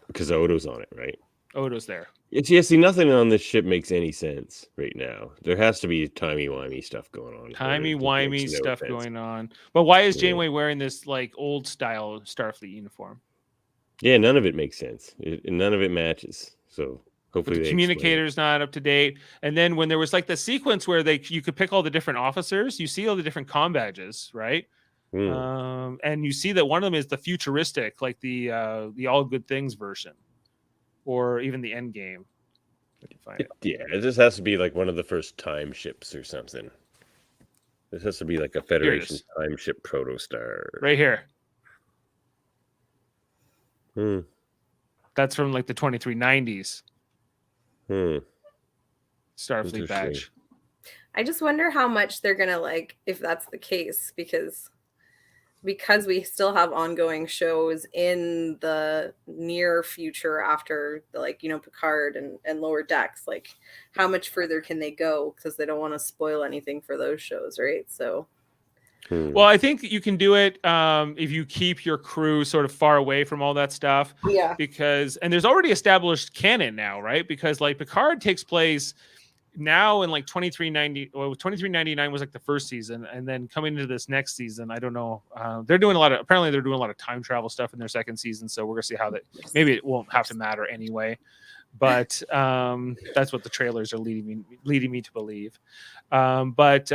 Because Odo's on it, right? Odo's there. See, nothing on this ship makes any sense right now. There has to be timey-wimey stuff going on. Timey-wimey stuff going on. But why is Janeway wearing this, like, old-style Starfleet uniform? Yeah, none of it makes sense. None of it matches. So hopefully the communicator's not up to date. And then when there was, like, the sequence where you could pick all the different officers, you see all the different comm badges, right? And you see that one of them is the futuristic, like the All Good Things version. Or even the end game. Yeah, it just has to be like one of the first time ships or something. This has to be like a Federation time ship protostar. Right here. That's from like the 2390s. Starfleet badge. I just wonder how much they're gonna like if that's the case, because we still have ongoing shows in the near future after Picard and Lower Decks. Like, how much further can they go? Because they don't want to spoil anything for those shows, right? So, well, I think you can do it if you keep your crew sort of far away from all that stuff. Yeah. And there's already established canon now, right? Because like Picard takes place now in like 2399 was like the first season, and then coming into this next season, I don't know, they're doing a lot of time travel stuff in their second season, so we're gonna see how that, maybe it won't have to matter anyway, but that's what the trailers are leading me to believe. But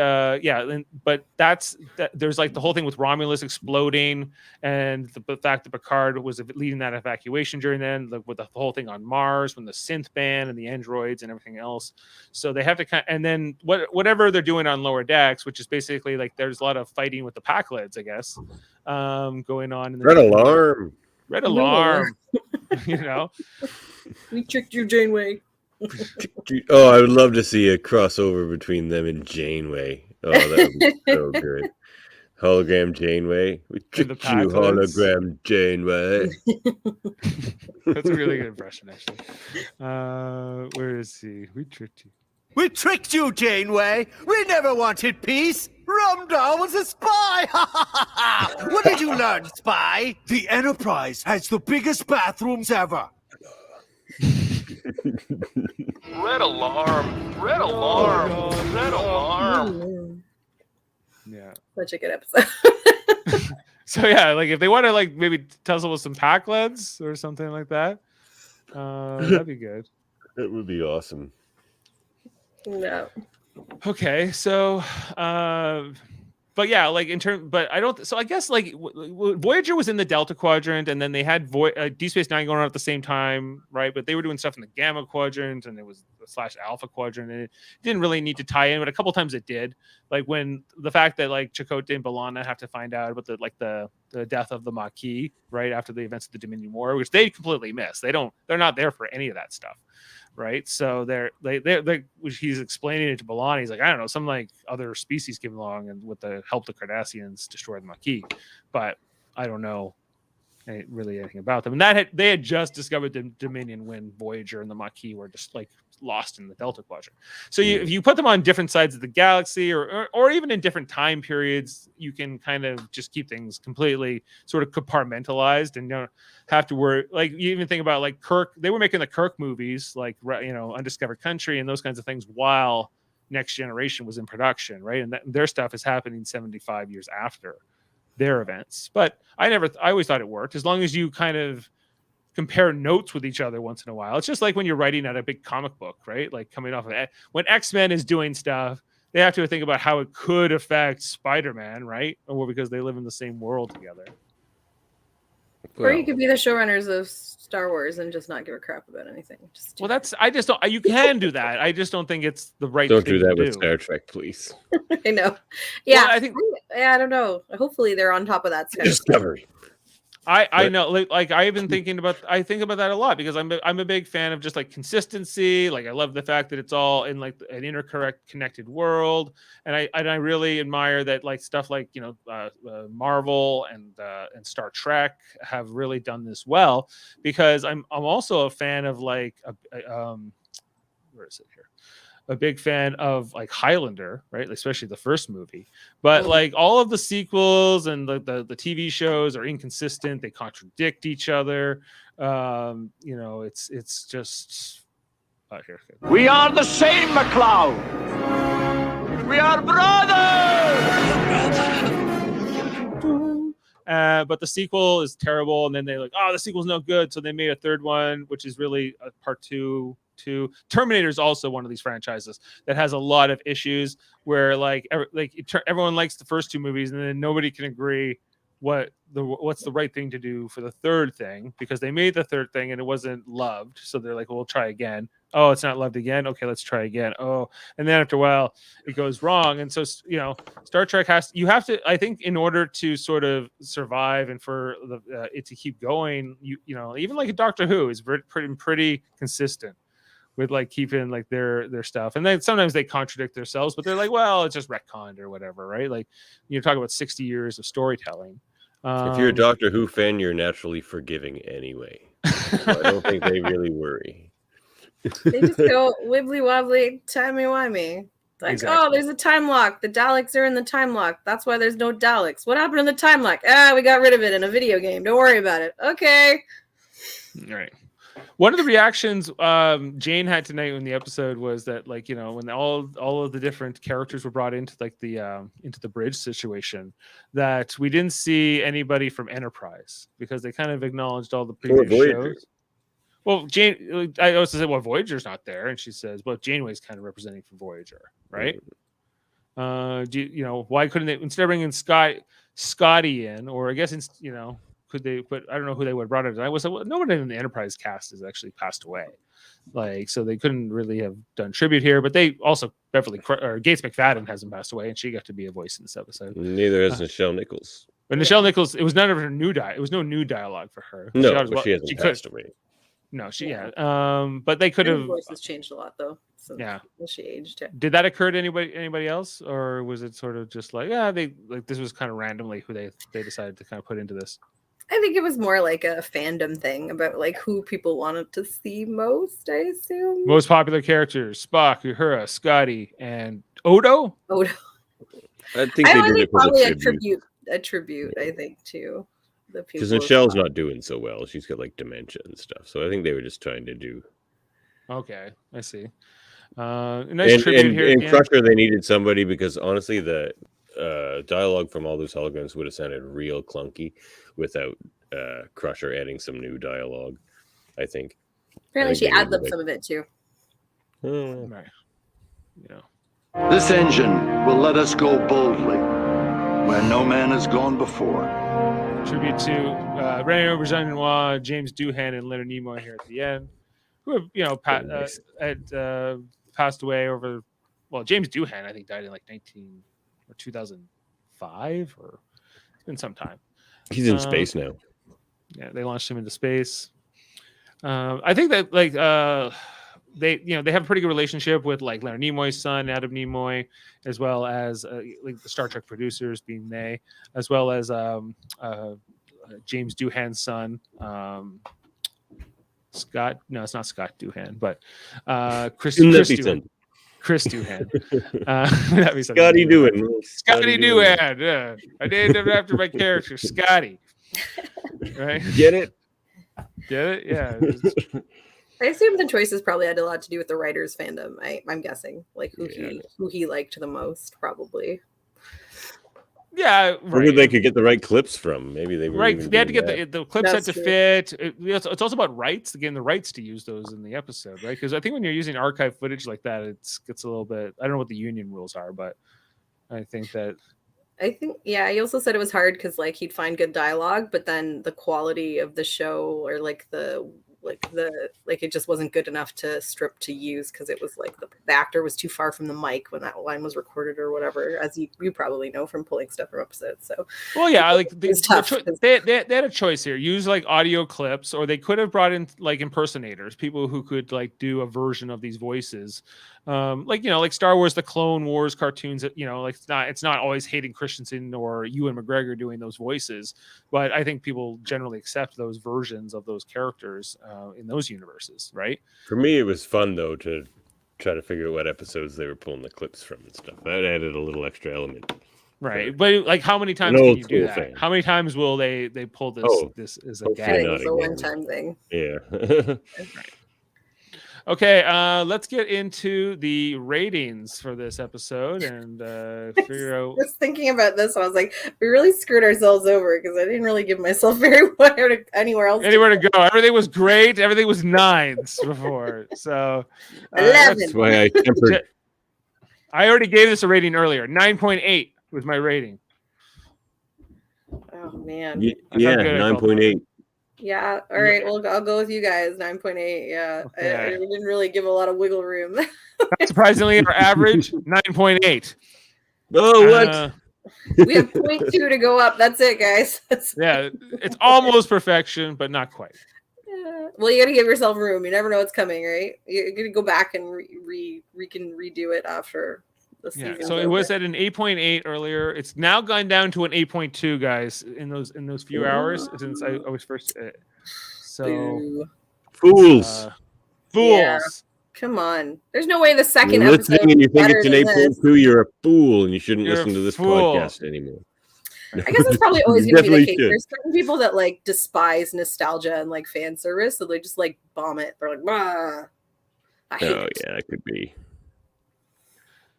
there's like the whole thing with Romulus exploding and the fact that Picard was leading that evacuation during then, with the whole thing on Mars, when the synth ban and the androids and everything else. So they have to and then whatever they're doing on Lower Decks, which is basically like there's a lot of fighting with the Packlids, I guess, going on. Red alarm. We tricked you, Janeway. Oh, I would love to see a crossover between them and Janeway. Oh, that would be so good. Hologram Janeway. We tricked you, hologram Janeway. That's a really good impression, actually. Where is he? We tricked you. We tricked you, Janeway. We never wanted peace. Rumdar was a spy. What did you learn, spy? The Enterprise has the biggest bathrooms ever. Red alarm! Red alarm! Red alarm! Yeah. Such a good episode. So yeah, like if they want to like maybe tussle with some Packlids or something like that, that'd be good. It would be awesome. No. Okay, so but yeah, like but I don't. So I guess like Voyager was in the Delta Quadrant, and then they had Deep Space Nine going on at the same time, right? But they were doing stuff in the Gamma Quadrant, and it was the /Alpha Quadrant, and it didn't really need to tie in, but a couple times it did. Like when the fact that like Chakotay and B'Elanna have to find out about the death of the Maquis right after the events of the Dominion War, which they completely miss. They're not there for any of that stuff. Right, so he's explaining it to B'Elanna. He's like, I don't know, some like other species came along and with the help of the Cardassians destroyed the Maquis, but I don't know really anything about them. And they had just discovered the Dominion when Voyager and the Maquis were just like lost in the Delta Quadrant. So if you put them on different sides of the galaxy, or even in different time periods, you can kind of just keep things completely sort of compartmentalized and don't have to worry. Like you even think about like Kirk, they were making the Kirk movies, like Undiscovered Country and those kinds of things, while Next Generation was in production, right? And their stuff is happening 75 years after their events. But I always thought it worked as long as you kind of compare notes with each other once in a while. It's just like when you're writing out a big comic book, right? Like coming off of that, when X-Men is doing stuff, they have to think about how it could affect Spider-Man, right? Or because they live in the same world together. Or you could be the showrunners of Star Wars and just not give a crap about anything. I just don't. You can do that. I just don't think it's the right. Don't thing do that to with Star Trek, please. I know. Yeah, well, I think. I don't know. Hopefully, they're on top of that. Discovery. I know, like I've been thinking about. I think about that a lot because I'm a big fan of just like consistency. Like I love the fact that it's all in like an connected world, and I really admire that like stuff like Marvel and Star Trek have really done this well, because I'm also a fan of like where is it here? A big fan of like Highlander, right? Especially the first movie. But like all of the sequels and the TV shows are inconsistent. They contradict each other. It's just here. We are the same, McLeod. We are brothers. But the sequel is terrible, and then they're like, "Oh, the sequel's no good," so they made a third one, which is really a part two. Terminator is also one of these franchises that has a lot of issues where everyone likes the first two movies, and then nobody can agree what's the right thing to do for the third thing, because they made the third thing and it wasn't loved, so they're like, well, we'll try again. Oh, it's not loved again. Okay, let's try again. Oh, and then after a while it goes wrong. And so Star Trek you have to, I think, in order to sort of survive and for it to keep going, even like a Doctor Who is pretty consistent with like keeping like their stuff. And then sometimes they contradict themselves, but they're like, well, it's just retconned or whatever, right? Like you're talking about 60 years of storytelling. If you're a Doctor Who fan, you're naturally forgiving anyway. So I don't think they really worry. They just go wibbly wobbly, timey wimey. Like, exactly. Oh, there's a time lock. The Daleks are in the time lock. That's why there's no Daleks. What happened in the time lock? We got rid of it in a video game. Don't worry about it. Okay. All right. One of the reactions Jane had tonight in the episode was that, like, when all of the different characters were brought into like into the bridge situation, that we didn't see anybody from Enterprise because they kind of acknowledged all the previous shows. Well, Jane, I also said, well, Voyager's not there, and she says, well, Janeway's kind of representing for Voyager, right? Why couldn't they, instead of bringing Scotty in, or I guess could they? But I don't know who they would have brought it. I was like, well, nobody in the Enterprise cast has actually passed away, like, so they couldn't really have done tribute here. But they also Gates McFadden hasn't passed away, and she got to be a voice in this episode. Neither has Nichelle Nichols. But Nichelle Nichols, it was none of her it was no new dialogue for her. No, she hasn't passed away. No, but they could have. Her voice has changed a lot, though. Since she aged. Yeah. Did that occur to anybody else, or was it sort of just like, this was kind of randomly who they decided to kind of put into this? I think it was more like a fandom thing about like who people wanted to see most, I assume. Most popular characters: Spock, Uhura, Scotty, and Odo. I think they did it probably a tribute, I think, to the people. Because Michelle's not doing so well. She's got like dementia and stuff. So I think they were just trying to do. Okay, I see. Nice tribute here. In Crusher, they needed somebody because honestly, the dialogue from all those holograms would have sounded real clunky without Crusher adding some new dialogue, I think. Apparently she ad-libbed some of it too. Right. This engine will let us go boldly where no man has gone before. Tribute to René Auberjonois, James Doohan, and Leonard Nimoy here at the end, who have passed away over. Well, James Doohan, I think, died in like 2005, or it's been some time. He's in space now. Yeah, they launched him into space. I think that they have a pretty good relationship with like Leonard Nimoy's son, Adam Nimoy, as well as like the Star Trek producers being they, as well as James Doohan's son. Scott. No, it's not Scott Doohan, but Chris Shouldn't that be Doohan. something? Chris Doohan. That'd be something. Scotty Doohan. Scotty Doohan. Yeah. I named him after my character, Scotty. Right? Get it? Get it? Yeah. I assume the choices probably had a lot to do with the writer's fandom. I'm guessing, like who he liked the most, probably. Yeah, right. Where they could get the right clips from. Maybe they were right. They had to get that. the clips had to fit. It's also about rights. Again, the rights to use those in the episode, right? Because I think when you're using archive footage like that, it gets a little bit. I don't know what the union rules are, but I think he also said it was hard because like he'd find good dialogue, but then the quality of the show or like it just wasn't good enough to strip to use because it was like the actor was too far from the mic when that line was recorded or whatever, as you probably know from pulling stuff from episodes. So well, yeah, like they had a choice here: use like audio clips, or they could have brought in like impersonators, people who could like do a version of these voices. Like Star Wars, the Clone Wars cartoons, like it's not always Hayden Christensen or Ewan McGregor doing those voices, but I think people generally accept those versions of those characters in those universes, right? For me, it was fun though to try to figure out what episodes they were pulling the clips from and stuff. That added a little extra element. Right, but like, how many times can you do that? Fan. How many times will they pull this? This is a gag. It's a one-time thing. Yeah. Right. Okay, let's get into the ratings for this episode and figure out. I was thinking about this, and I was like, we really screwed ourselves over because I didn't really give myself very well anywhere else. Anywhere to go. Everything was great. Everything was 9s before. So 11. That's why I tempered. I already gave this a rating earlier. 9.8 was my rating. Oh man. Yeah, 9.8. Yeah. All right. Well, I'll go with you guys. 9.8. Yeah. Okay. I didn't really give a lot of wiggle room. Surprisingly, our average 9.8. Oh, what? We have 0.2 to go up. That's it, guys. Yeah, it's almost perfection, but not quite. Well, you got to give yourself room. You never know what's coming, right? You're gonna go back and can redo it after. Yeah, so it was at an 8.8 earlier. It's now gone down to an 8.2, guys, in those few hours since I was first. So fools. Yeah. Come on, there's no way the second you're episode. And you think it's an 8.2, you're a fool, and you shouldn't listen to this podcast anymore. I guess it's probably always going to be the case. There's certain people that like despise nostalgia and like fan service, so they just like bomb it. They're like, bah. Yeah, that could be.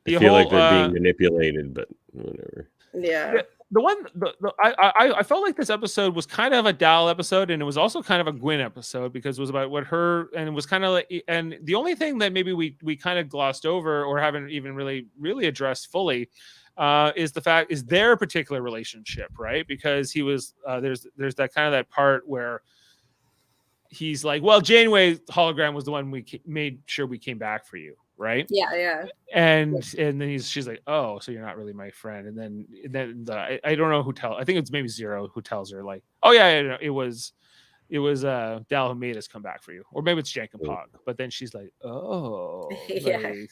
I feel like they're being manipulated, but whatever. Yeah. I felt like this episode was kind of a Dal episode, and it was also kind of a Gwyn episode because it was about and it was kind of like, and the only thing that maybe we kind of glossed over or haven't even really addressed fully is their particular relationship, right? Because he was there's that kind of that part where he's like, well, Janeway's hologram was the one we made sure we came back for you. Right. Yeah. And then she's like, oh, so you're not really my friend. And then I don't know who I think it's maybe Zero who tells her like, oh yeah, it was Dal who made us come back for you, or maybe it's Jank and Pog. But then she's like, oh, yeah. Like,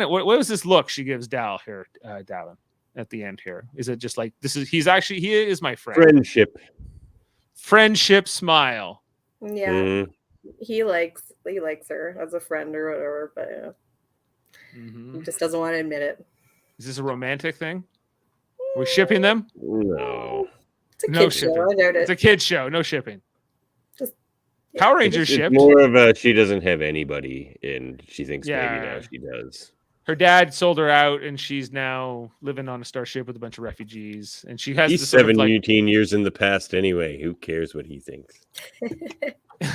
what was this look she gives Dal here, Davan, at the end here? Is it just like he is my friend? Friendship smile. Yeah. Mm. He likes her as a friend or whatever, but he just doesn't want to admit it. Is this a romantic thing? Are we shipping them? No. It's a kid's show. I noticed. It's a kid's show. No shipping. Power Rangers shipped. It's more of a she doesn't have anybody, and she thinks maybe now she does. Her dad sold her out, and she's now living on a starship with a bunch of refugees. And she has. He's 17 years in the past anyway. Who cares what he thinks?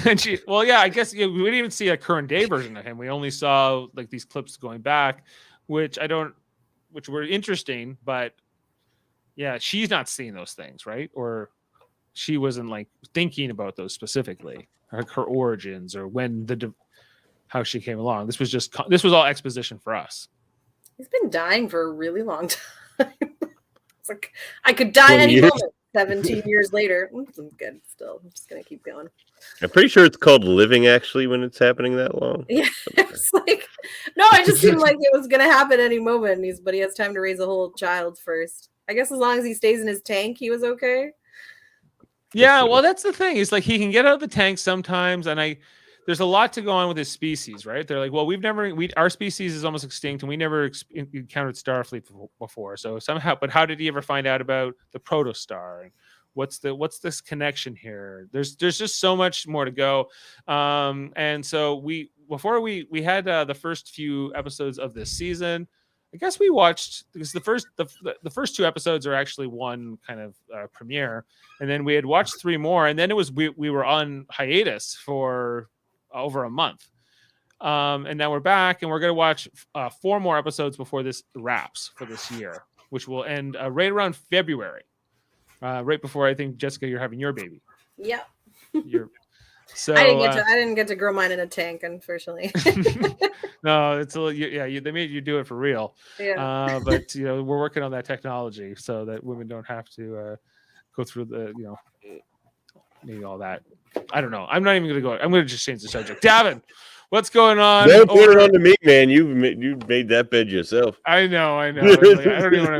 And I guess we didn't even see a current day version of him. We only saw like these clips going back, which were interesting, but yeah, she's not seeing those things, right? Or she wasn't like thinking about those specifically, like her origins or how she came along. This was all exposition for us. He's been dying for a really long time. It's like I could die any moment. 17 years later. I'm good still. I'm just gonna keep going. I'm pretty sure it's called living actually when it's happening that long. Yeah, it's like it just seemed like it was gonna happen any moment. But he has time to raise a whole child first. I guess as long as he stays in his tank, he was okay. Yeah, well, that's the thing. Is like he can get out of the tank sometimes, and there's a lot to go on with his species, right? They're like, well, our species is almost extinct, and we never encountered Starfleet before. So somehow, but how did he ever find out about the protostar? And what's this connection here? There's just so much more to go. And so before we had the first few episodes of this season. I guess we watched because the first 2 episodes are actually one kind of premiere, and then we had watched 3 more, and then we were on hiatus for over a month, and now we're back, and we're going to watch 4 more episodes before this wraps for this year, which will end right around February, right before I think Jessica, you're having your baby. Yep. So I didn't get to grow mine in a tank, unfortunately. No, it's they made you do it for real. Yeah. But we're working on that technology so that women don't have to go through the maybe all that. I don't know. I'm not even going to go. I'm going to just change the subject. Davan, what's going on? Don't put it on to me, man. You made that bed yourself. I know. Like, I don't even know what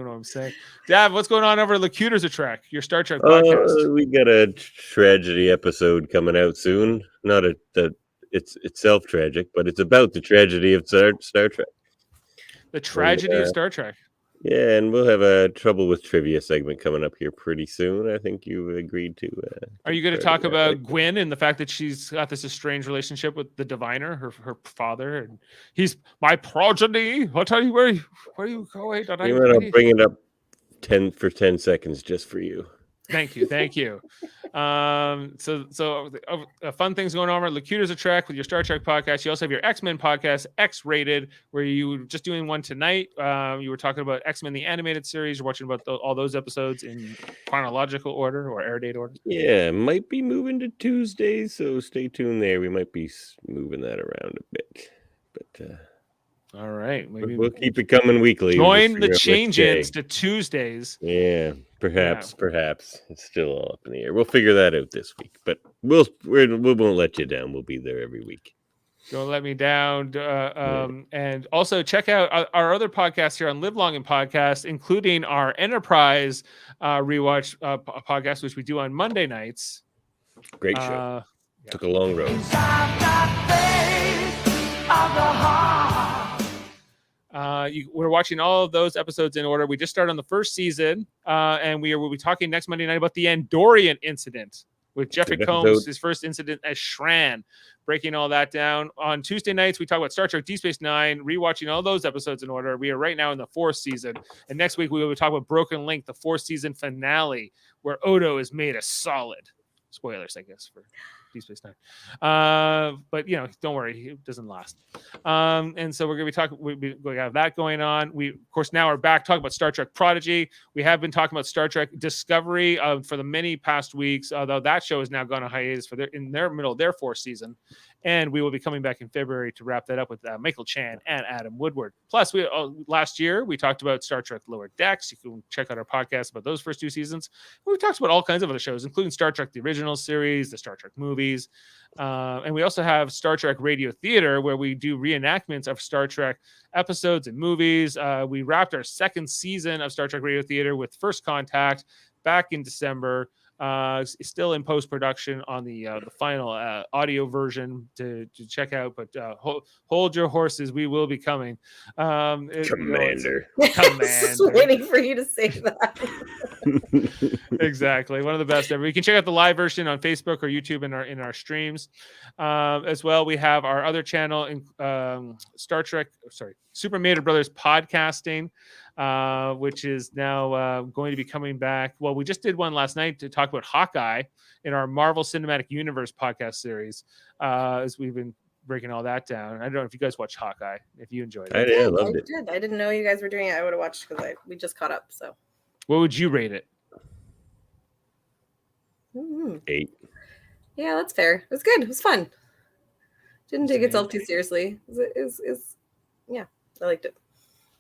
I'm saying. Dav, what's going on over at Locutors of Trek, your Star Trek podcast? We got a tragedy episode coming out soon. Not it's itself tragic, but it's about the tragedy of Star Trek. The tragedy of Star Trek. Yeah, and we'll have a trouble with trivia segment coming up here pretty soon. I think you agreed to. Are you going to talk about Gwyn and the fact that she's got this estranged relationship with the diviner, her father, and he's my progeny? I'll tell you where you go. Wait, I'll bring it up 10 seconds just for you. Thank you. So fun things going on at Locutors of Trek with your Star Trek podcast. You also have your X-Men podcast, X-Rated, where you were just doing one tonight. You were talking about X-Men the animated series. You're watching about all those episodes in chronological order or air date order. Yeah, might be moving to Tuesdays, so stay tuned there. We might be moving that around a bit, but. All right, maybe we'll keep it coming weekly. Join the change-ins to Tuesdays. Yeah, perhaps it's still all up in the air. We'll figure that out this week, but we won't let you down. We'll be there every week. Don't let me down. And also check out our other podcasts here on Live Long and Podcast, including our Enterprise rewatch podcast, which we do on Monday nights. Great show. Took a long road. We're watching all of those episodes in order. We just started on the first season, and we'll be talking next Monday night about the Andorian incident with Jeffrey Combs, his first incident as Shran, breaking all that down. On Tuesday nights, we talk about Star Trek Deep Space Nine, rewatching all those episodes in order. We are right now in the 4th season, and next week we will talk about Broken Link, the 4th season finale, where Odo is made a solid. Spoilers, I guess, for Deep Space Nine. But don't worry, it doesn't last. And so we're going to be we have that going on. We of course now are back talking about Star Trek Prodigy. We have been talking about Star Trek Discovery for the many past weeks, although that show has now gone on hiatus in their middle of their 4th season. And we will be coming back in February to wrap that up with Michael Chan and Adam Woodward. Plus, last year we talked about Star Trek Lower Decks. You can check out our podcast about those first 2 seasons. We talked about all kinds of other shows, including Star Trek the Original Series, the Star Trek movies. And we also have Star Trek Radio Theater, where we do reenactments of Star Trek episodes and movies. We wrapped our 2nd season of Star Trek Radio Theater with First Contact back in December. Still in post-production on the final audio version to check out, but hold your horses, we will be coming. Commander. Just waiting for you to say that. Exactly, one of the best ever. You can check out the live version on Facebook or YouTube in our streams. As well, we have our other channel in Super Mater Brothers Podcasting, which is now going to be coming back. Well, we just did one last night to talk about Hawkeye in our Marvel Cinematic Universe podcast series, as we've been breaking all that down. I don't know if you guys watched Hawkeye, if you enjoyed it. I loved it. I didn't know you guys were doing it. I would have watched because we just caught up. So, what would you rate it? 8. Yeah, that's fair. It was good. It was fun. Didn't take itself too seriously. Yeah, I liked it.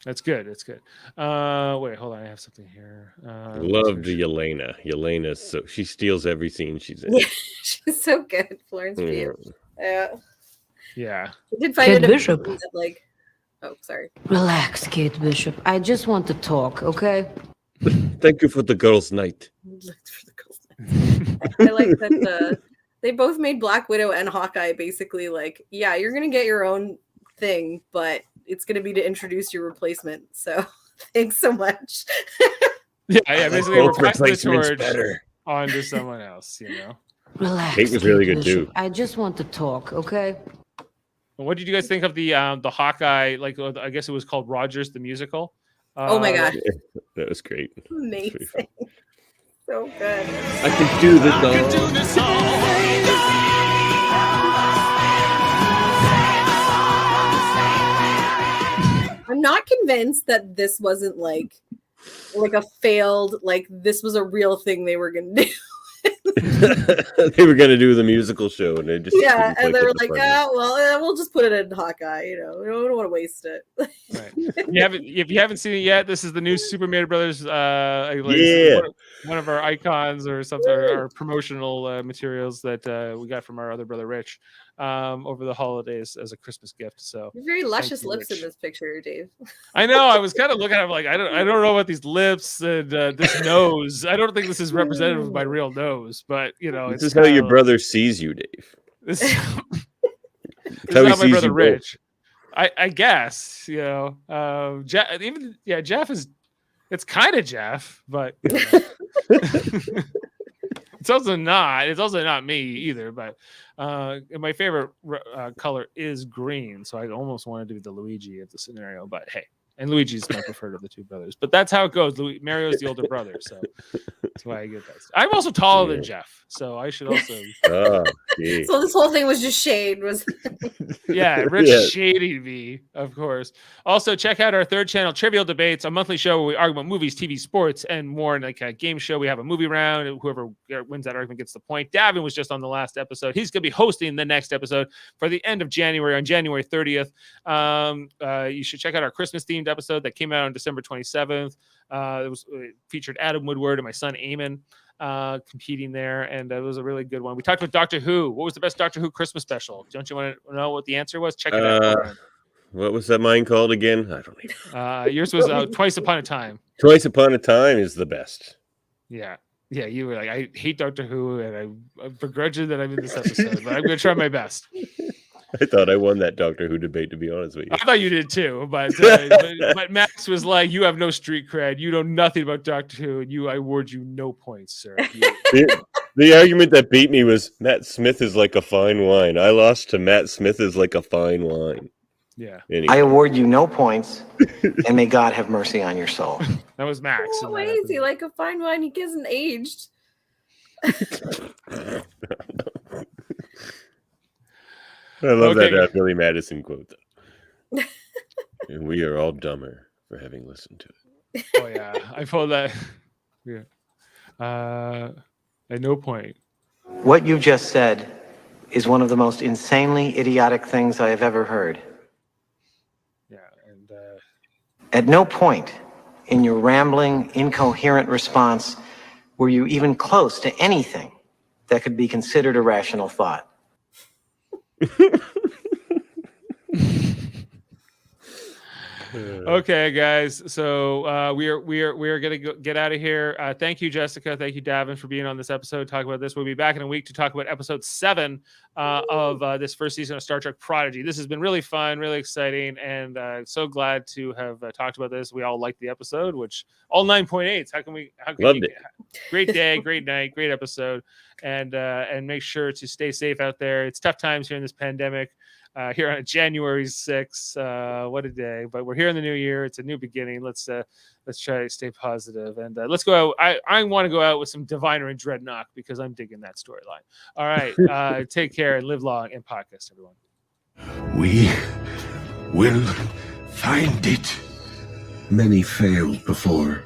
That's good. That's good. Wait, hold on. I have something here. I loved Yelena. Yelena's she steals every scene she's in. Yeah, she's so good. Florence Pugh. Yeah. I did find Kate it Bishop. Oh, sorry. Relax, Kate Bishop. I just want to talk, okay? Thank you for the girls' night. For the girls' night. I like that they both made Black Widow and Hawkeye basically like, yeah, you're gonna get your own thing, but it's gonna be to introduce your replacement. So thanks so much. Yeah, basically we're Both passing the replacements torch better. on to someone else, you know. Relax. Kate was really good Bishop. too. I just want to talk, okay? What did you guys think of the Hawkeye? Like, I guess it was called Rogers the musical. Oh my gosh, That was great. amazing, so good. I can do this all. I'm not convinced that this wasn't like a failed, like this was a real thing they were gonna do. They were gonna do the musical show, and they just Yeah, and they were like, "Ah, we'll just put it in Hawkeye. You know, we don't want to waste it. Right. If you haven't seen it yet, this is the new Super Mario Brothers. One of our icons or something, our promotional materials that we got from our other brother Rich over the holidays as a Christmas gift. So Very luscious you, lips Rich. in this picture, Dave. I know. I was kind of looking at him like I don't know about these lips and this nose. I don't think this is representative of my real nose, but you know, This is how your brother sees you, Dave. This is how he my sees brother you both. Rich. I guess, you know, Jeff is. It's kind of Jeff, but you know. It's also not me either. But my favorite color is green, so I almost want to do the Luigi of the scenario. But hey, and Luigi's my preferred of the two brothers. But that's how it goes. Mario's the older brother, so that's why I get that. I'm also taller than Jeff, so I should also. Oh, So this whole thing was just shade. Was Yeah, Rich Yeah. shading me, of course. Also, check out our third channel, Trivial Debates, a monthly show where we argue about movies, TV, sports, and more. Like a game show, we have a movie round, and whoever wins that argument gets the point. Davan was just on the last episode. He's going to be hosting the next episode for the end of January, on January 30th. You should check out our Christmas-themed episode that came out on December 27th. It featured Adam Woodward and my son, Eamon, competing there, and it was a really good one. We talked about Doctor Who. What was the best Doctor Who Christmas special? Don't you want to know what the answer was? Check it out. What was that mine called again? I don't even. Yours was Twice Upon a Time. Twice Upon a Time is the best. Yeah, you were like, I hate Doctor Who, and I'm begrudging that I'm in this episode, but I'm going to try my best. I thought I won that Doctor Who debate, to be honest with you. I thought you did too, but Max was like, "You have no street cred. You know nothing about Doctor Who, and I award you no points, sir." The argument that beat me was Matt Smith is like a fine wine. I lost to Matt Smith is like a fine wine. Yeah. Anyway. I award you no points, and may God have mercy on your soul. That was Max. oh, why is he like a fine wine? He hasn't aged. I love Okay. that Billy Madison quote, though. And we are all dumber for having listened to it. Oh yeah, I pulled that. Yeah. At no point. What you just said is one of the most insanely idiotic things I have ever heard. Yeah, and At no point in your rambling, incoherent response were you even close to anything that could be considered a rational thought. Okay, guys. So we are gonna get out of here. Thank you, Jessica. Thank you, Davan, for being on this episode. Talk about this. We'll be back in a week to talk about episode 7 of this first season of Star Trek Prodigy. This has been really fun, really exciting, and so glad to have talked about this. We all liked the episode, which all 9.8s. How can Loved it. Great day, great night, great episode, and make sure to stay safe out there. It's tough times here in this pandemic. Here on January 6th, what a day! But we're here in the new year. It's a new beginning. Let's try to stay positive and let's go out. I want to go out with some Diviner and Dreadnought because I'm digging that storyline. All right, take care and live long and podcast, everyone. We will find it. Many failed before.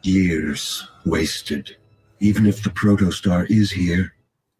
Years wasted. Even if the protostar is here,